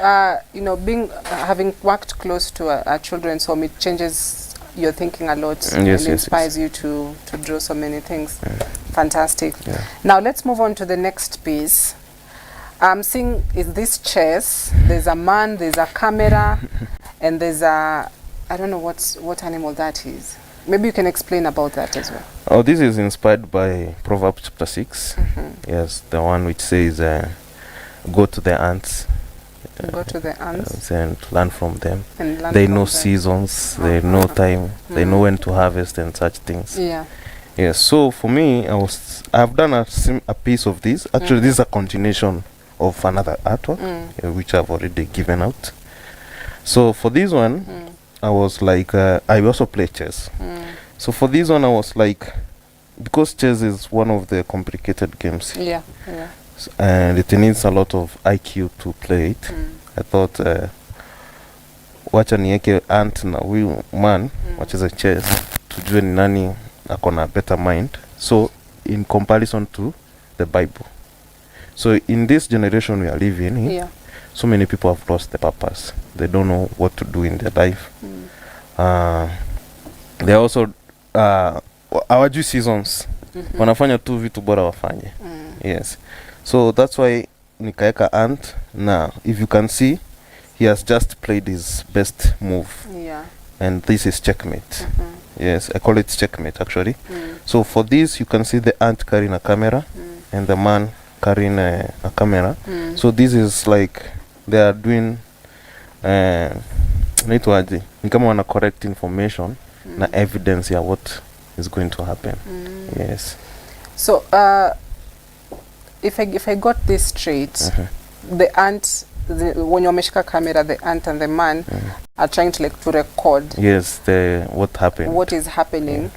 you know, having worked close to a children's home, it changes your thinking a lot. Yes, and yes, inspires you to draw so many things. Fantastic. Now let's move on to the next piece. I'm seeing is this chess. There's a man, there's a camera, and there's a, I don't know what animal that is. Maybe you can explain about that as well. Oh, this is inspired by Proverbs chapter 6. Yes, the one which says, go to the ants. Go to the ants. And learn from them. They know seasons, they know time, they know when to harvest and such things. Yeah. Yes, so for me, I've done a piece of this. Actually, this is a continuation of another artwork, which I've already given out. So for this one, I was like, I also play chess. So for this one, I was like, because chess is one of the complicated games. Yeah. And it needs a lot of IQ to play it. I thought, wacha nieke ant na huyu man, wacheza chess, tujue ni nani akona better mind. So in comparison to the Bible. So in this generation we are living, so many people have lost the purpose. They don't know what to do in their life. They also hawajui seasons. Wanafanya tu vitu bora wafanye. Yes. So that's why nikaeka ant. Now, if you can see, he has just played his best move. Yeah. And this is checkmate. Yes, I call it checkmate actually. So for this, you can see the ant carrying a camera and the man carrying a camera. So this is like they are doing ni kama wana correct information na evidence ya what is going to happen. Yes. So if I got this straight, the ant, when you're meshika camera, the ant and the man are trying to record. Yes, what happened. What is happening.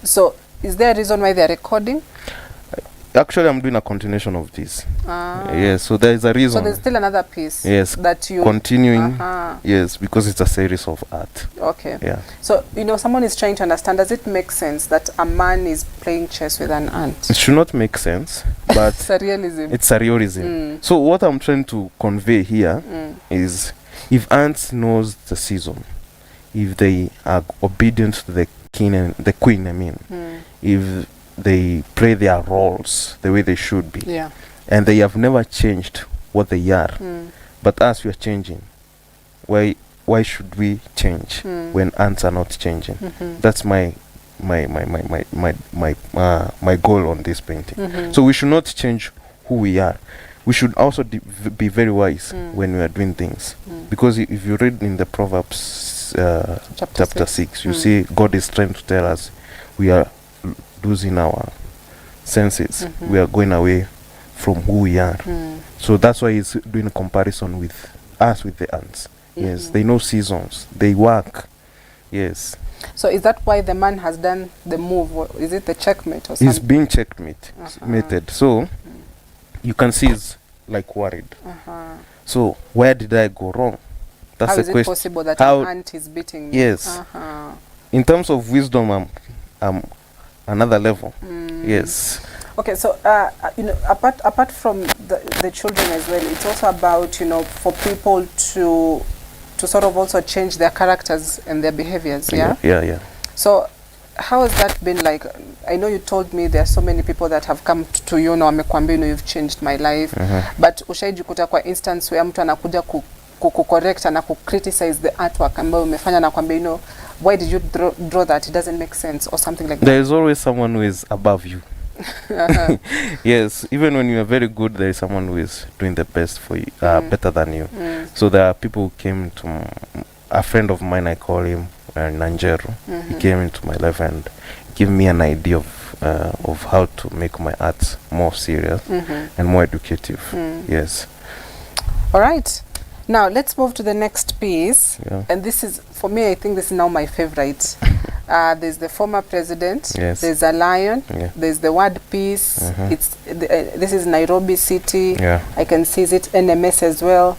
So is there a reason why they are recording? Actually, I'm doing a continuation of this. Yes, so there is a reason. So there's still another piece. Yes, that you continuing. Yes, because it's a series of art. Okay. Yeah. So someone is trying to understand. Does it make sense that a man is playing chess with an ant? It should not make sense, but it's a realism. It's a realism. So what I'm trying to convey here is If ants knows the season, if they are obedient to the king and the queen, if they play their roles the way they should be, and they have never changed what they are, but us, we are changing. Why should we change when ants are not changing? That's my goal on this painting. So we should not change who we are. We should also be very wise when we are doing things, because if you read in the Proverbs chapter 6, you see God is trying to tell us we are losing our senses. We are going away from who we are. So that's why he's doing a comparison with us, with the ants. Yes, they know seasons, they work. Yes. So is that why the man has done the move, or is it the checkmate or something? He's being checkmated. So you can see he's like worried. So where did I go wrong? That's How the is question. It possible that an ant is beating me? Yes. In terms of wisdom, I'm another level. Yes. Okay, so you know, apart from the children as well, it's also about, you know, for people to sort of also change their characters and their behaviors. Yeah. So how has that been like? I know you told me there are so many people that have come to you na wamekwambia, you know, you've changed my life. But ushaijikuta kwa instance where mtu anakuja kucorrect na criticize the artwork ambayo umefanya na kwambia, you know, why did you draw that? It doesn't make sense, or something like that. There is always someone who is above you. Yes, even when you are very good, there is someone who is doing the best for you, better than you. So there are people who came to a friend of mine, I call him Nanjala. He came into my life and gave me an idea of how to make my art more serious and more educative. Yes. All right. Now let's move to the next piece. And this is, for me, I think this is now my favorite. There's the former president. There's a lion. There's the word peace. It's this is Nairobi City. I can see it NMS as well.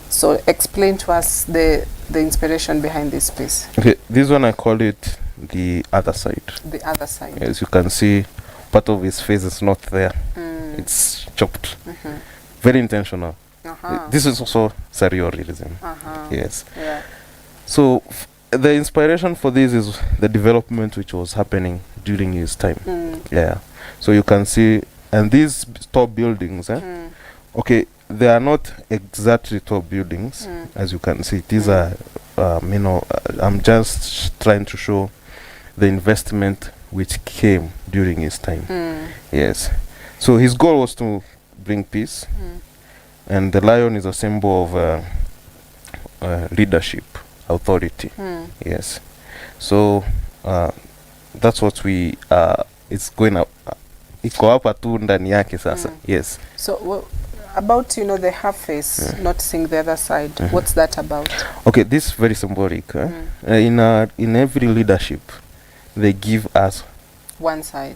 So explain to us the inspiration behind this piece. Okay, this one I call it the other side. The other side. As you can see, part of his face is not there. It's chopped. Very intentional. This is also surrealism. Yes. So the inspiration for this is the development which was happening during his time. So you can see, and these tall buildings, okay, they are not exactly tall buildings, as you can see. These are, you know, I'm just trying to show the investment which came during his time. Yes. So his goal was to bring peace, and the lion is a symbol of leadership, authority. Yes. So that's what we it's going up. Iko hapa tu ndani yake sasa. Yes. So about, you know, the half face, not seeing the other side. What's that about? Okay, this is very symbolic. In every leadership, they give us one side.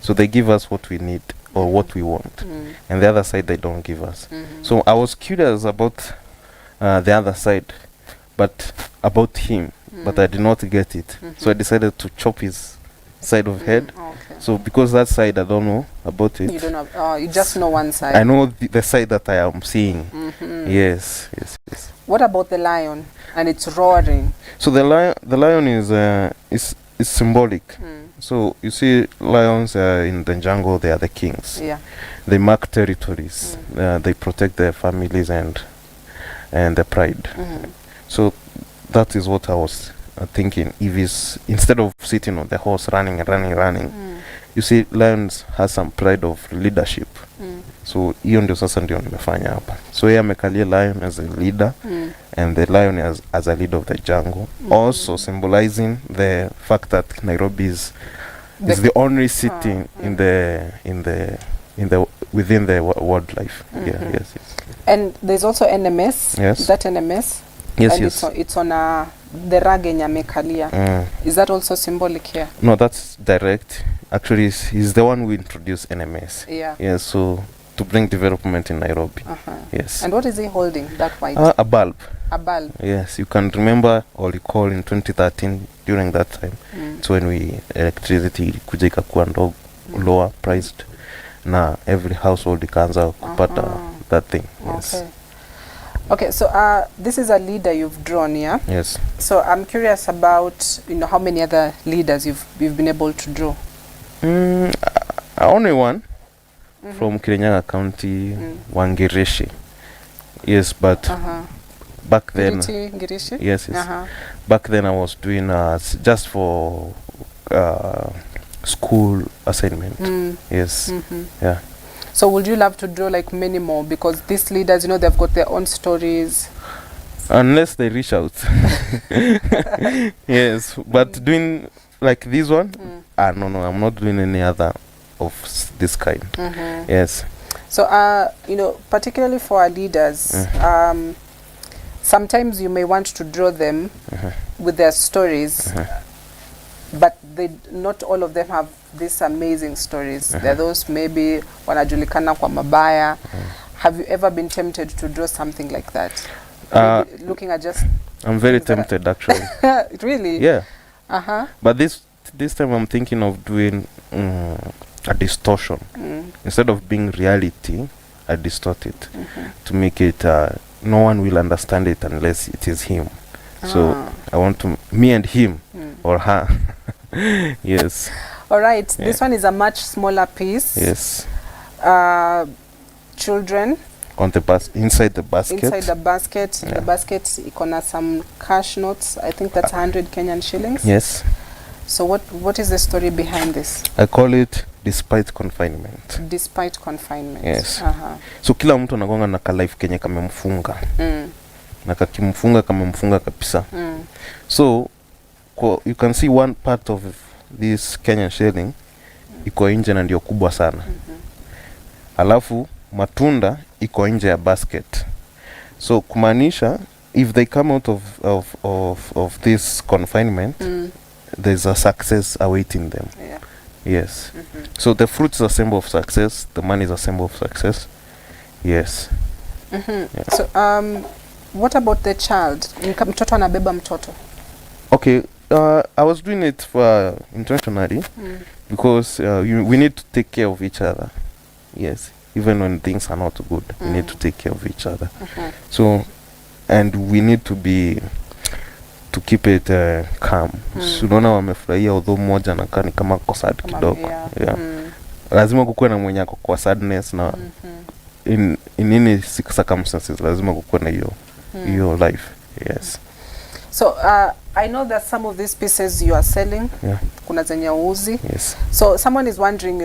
So they give us what we need or what we want, and the other side they don't give us. So I was curious about the other side, but about him, but I did not get it. So I decided to chop his side of head. So because that side I don't know about it. You don't know. You just know one side. I know the side that I am seeing. Yes. What about the lion and its roaring? So the lion is symbolic. So you see, lions in the jungle, they are the kings. They mark territories. They protect their families and their pride. So that is what I was thinking. If it's, instead of sitting on the horse running, you see, lions has some pride of leadership. So hiyo ndio sasa ndio nimefanya hapa. So yeye amekalia lion as a leader, and the lion as a leader of the jungle, also symbolizing the fact that Nairobi is the only city in the within the wildlife. Yes. And there's also NMS. Is that NMS? Yes. It's on the rag amekalia. Is that also symbolic here? No, that's direct. Actually, he's the one who introduced NMS. Yeah. So to bring development in Nairobi. Yes. And what is he holding? That white? A bulb. A bulb. Yes, you can remember or recall in 2013 during that time. It's when electricity kuja ikakuwa lower priced, na every household ikaanza kupata that thing. Yes. Okay, so this is a leader you've drawn, yeah? Yes. So I'm curious about, how many other leaders you've been able to draw. Only one from Kirinyaga County, Wangereshi. Yes, but back then, yes, back then I was doing just for school assignment. Yes, yeah. So would you love to draw like many more, because these leaders, they've got their own stories? Unless they reach out. Yes, but doing like this one, no, I'm not doing any other of this kind. Yes. So particularly for our leaders, sometimes you may want to draw them with their stories, but not all of them have these amazing stories. There are those maybe wanajulikana kwa mabaya. Have you ever been tempted to draw something like that? Looking at just... I'm very tempted, actually. Really? Yeah. But this time I'm thinking of doing a distortion. Instead of being reality, I distort it to make it no one will understand it unless it is him. So I want to me and him or her. Yes. All right. This one is a much smaller piece. Yes. Children on the inside the basket. Inside the basket. The basket ikona some cash notes. I think that's 100 Kenyan shillings. Yes. So what is the story behind this? I call it despite confinement. Despite confinement. Yes. So kila mtu anagonga na ka life kenye kamemfunga. Na kakimfunga kamemfunga kabisa. So you can see one part of this Kenyan shilling iko nje na ndio kubwa sana. Alafu matunda iko nje ya basket. So kumaanisha if they come out of this confinement, there's a success awaiting them. Yeah. Yes. So the fruit is a symbol of success, the money is a symbol of success. Yes. Yeah. So what about the child? Mtoto anabeba mtoto. Okay, I was doing it for intentionally because we need to take care of each other. Yes, even when things are not good, we need to take care of each other. So, and we need to keep it calm. Unaona wamefurahia although mmoja anakaa ni kama kwa sad kidogo. Yeah. Lazima kukuwe na mwenye ako kwa sadness na in any circumstances lazima kukuwe na hiyo life. Yes. So I know that some of these pieces you are selling. Yeah. Kuna zenye uzi. Yes. So someone is wondering,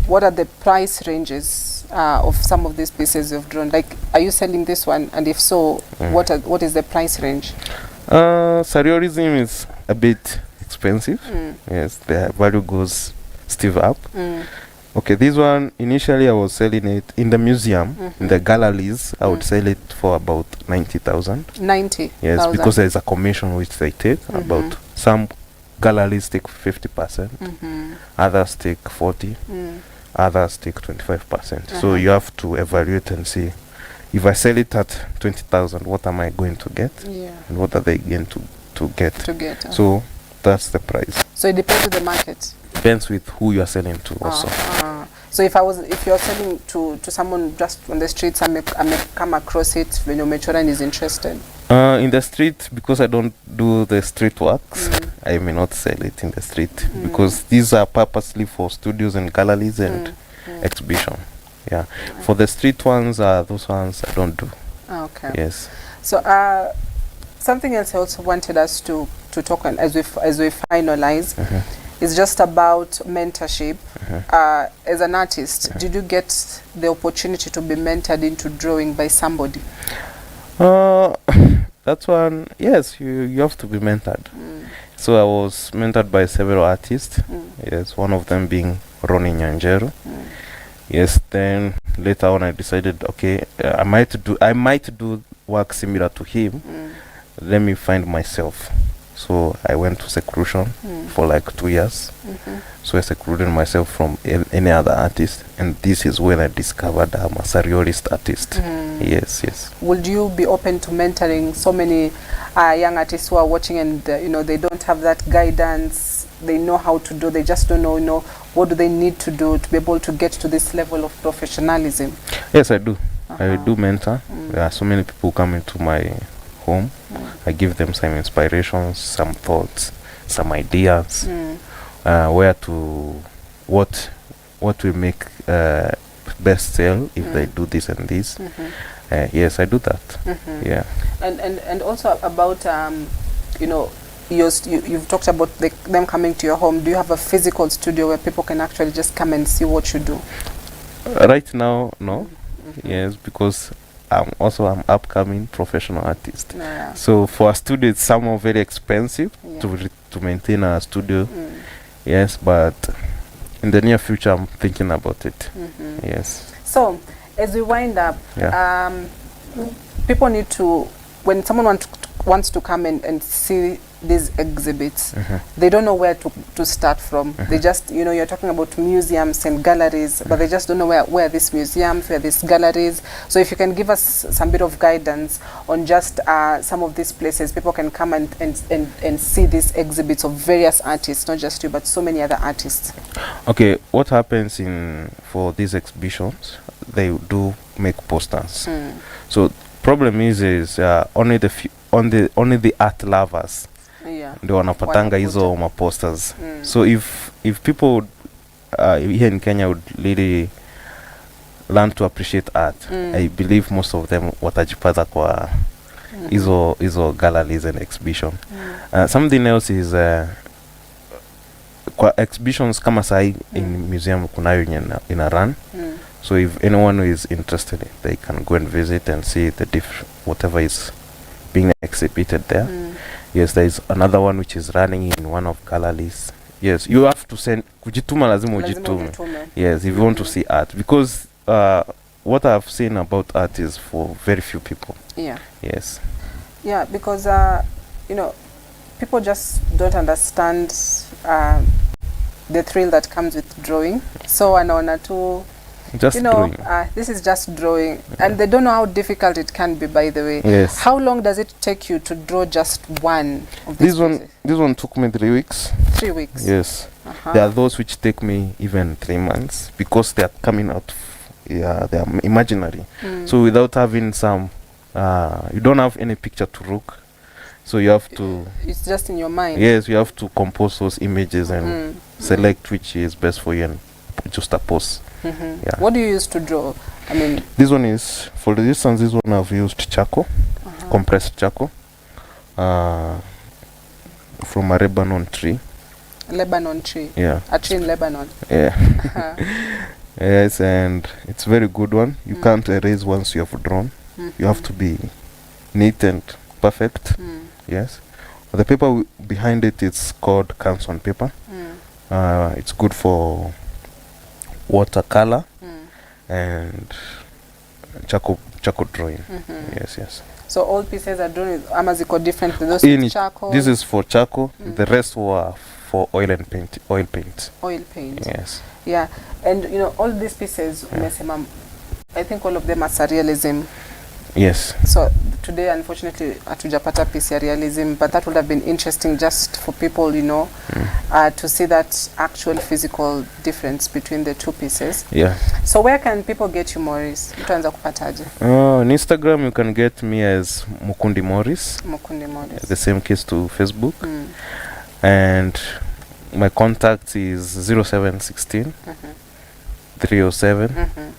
what are the price ranges of some of these pieces you've drawn? Like, are you selling this one? And if so, what is the price range? Surrealism is a bit expensive. Yes, the value goes still up. Okay, this one initially I was selling it in the museum, in the galleries. I would sell it for about 90,000. 90. Yes, because there is a commission which they take. About some galleries take 50%, others take 40%, others take 25%. So you have to evaluate and see if I sell it at 20,000, what am I going to get? Yeah. And what are they going to get? So that's the price. So it depends on the market. Depends with who you are selling to also. So if you're selling to someone just on the streets, I may come across it when your matron is interested. In the street, because I don't do the street works, I may not sell it in the street because these are purposely for studios and galleries and exhibition. Yeah. For the street ones, those ones I don't do. Okay. Yes. So something else I also wanted us to talk on as we finalize is just about mentorship. As an artist, did you get the opportunity to be mentored into drawing by somebody? That one, yes, you have to be mentored. So I was mentored by several artists. Yes, one of them being Nanjala. Yes, then later on I decided, okay, I might do work similar to him. Let me find myself. So I went to seclusion for like 2 years. So I secluded myself from any other artist, and this is when I discovered I'm a surrealist artist. Yes. Would you be open to mentoring so many young artists who are watching and they don't have that guidance? They know how to do, they just don't know what do they need to do to be able to get to this level of professionalism? Yes, I do. I do mentor. There are so many people coming to my home. I give them some inspirations, some thoughts, some ideas, where to what will make best sell if they do this and this. Yes, I do that. Yeah. And also about you know, you've talked about them coming to your home. Do you have a physical studio where people can actually just come and see what you do? Right now, no. Yes, because I'm upcoming professional artist. So for a studio, it's somehow very expensive to maintain a studio. Yes, but in the near future, I'm thinking about it. Yes. So as we wind up, people need to, when someone wants to come and see these exhibits, they don't know where to start from. They just, you know, you're talking about museums and galleries, but they just don't know where these museums, where these galleries. So if you can give us some bit of guidance on just some of these places, people can come and see these exhibits of various artists, not just you, but so many other artists. Okay, what happens for these exhibitions, they do make posters. So problem is only the art lovers ndio wanapatanga hizo maposters. So if people here in Kenya would really learn to appreciate art, I believe most of them watajipata kwa hizo galleries and exhibition. Something else is kwa exhibitions kama sai in museum kunayo in a run. So if anyone is interested, they can go and visit and see the whatever is being exhibited there. Yes, there is another one which is running in one of galleries. Yes, you have to send kujituma, lazima ujitume. Yes, if you want to see art, because what I've seen about art is for very few people. Yeah. Yes. Yeah, because you know, people just don't understand the thrill that comes with drawing. So wanaona tu, just you know, drawing. This is just drawing, and they don't know how difficult it can be, by the way. Yes. How long does it take you to draw just one of these pieces? This one took me 3 weeks. 3 weeks? Yes. There are those which take me even 3 months because they are coming out, they are imaginary. So without having some, you don't have any picture to look. So you have to... It's just in your mind. Yes, you have to compose those images and select which is best for you and just a pose. Yeah. What do you use to draw? I mean, this one is, for the distance, this one I've used charcoal, compressed charcoal, from a Lebanon tree. Lebanon tree? Yeah. A tree in Lebanon? Yeah. Yes, and it's a very good one. You can't erase once you have drawn. You have to be neat and perfect. Yes. The paper behind it is called canson paper. It's good for watercolor and charcoal drawing. Yes. So all pieces are drawn with amaziko different. Those with charcoal. This is for charcoal. The rest were for oil paint. Oil paint. Yes. Yeah, and you know all these pieces. I think all of them are surrealism. Yes. So today, unfortunately, hatujapata piece ya realism, but that would have been interesting just for people, you know, to see that actual physical difference between the two pieces. Yeah. So where can people get you, Morris? Mtuanza kupataje? On Instagram, you can get me as Mukundi Morris. Mukundi Morris. The same case to Facebook. And my contact is 0716 307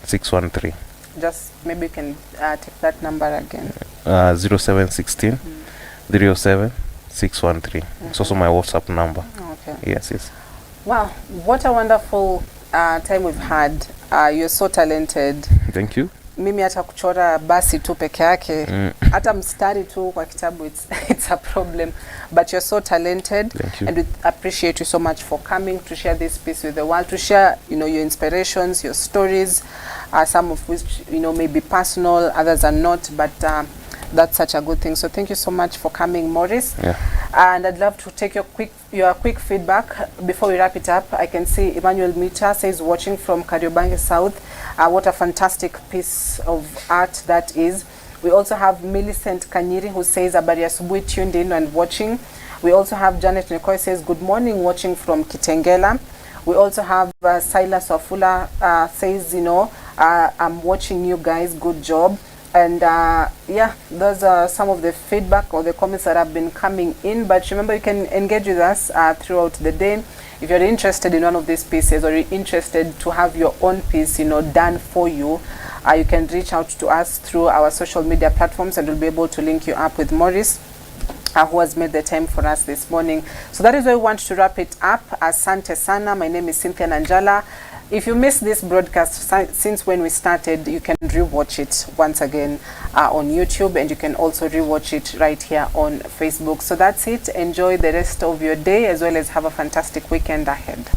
613. Just maybe you can take that number again. 0716 307 613. It's also my WhatsApp number. Okay. Yes. Wow, what a wonderful time we've had. You're so talented. Thank you. Mimi hata kuchora basi tu peke yake, hata mstari tu kwa kitabu, it's a problem. But you're so talented. Thank you. And we appreciate you so much for coming to share this piece with the world, to share, you know, your inspirations, your stories, some of which, you know, may be personal, others are not, but that's such a good thing. So thank you so much for coming, Morris. Yeah. And I'd love to take your quick feedback before we wrap it up. I can see Emmanuel Mita says, watching from Kariobangi South. What a fantastic piece of art that is. We also have Millicent Kanyiri who says, Habari asubuhi, tuned in and watching. We also have Janet Nekoi says, good morning, watching from Kitengela. We also have Silas Wafula says, you know, I'm watching you guys. Good job. And yeah, those are some of the feedback or the comments that have been coming in. But remember, you can engage with us throughout the day. If you're interested in one of these pieces, or you're interested to have your own piece, done for you, you can reach out to us through our social media platforms, and we'll be able to link you up with Maurice, who has made the time for us this morning. So that is why we want to wrap it up. Asante sana. My name is Cynthia Nanjala. If you missed this broadcast since when we started, you can rewatch it once again on YouTube, and you can also rewatch it right here on Facebook. So that's it. Enjoy the rest of your day, as well as have a fantastic weekend ahead.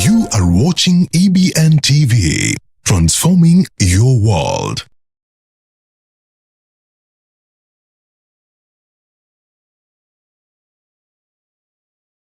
You are watching EBN TV, transforming your world.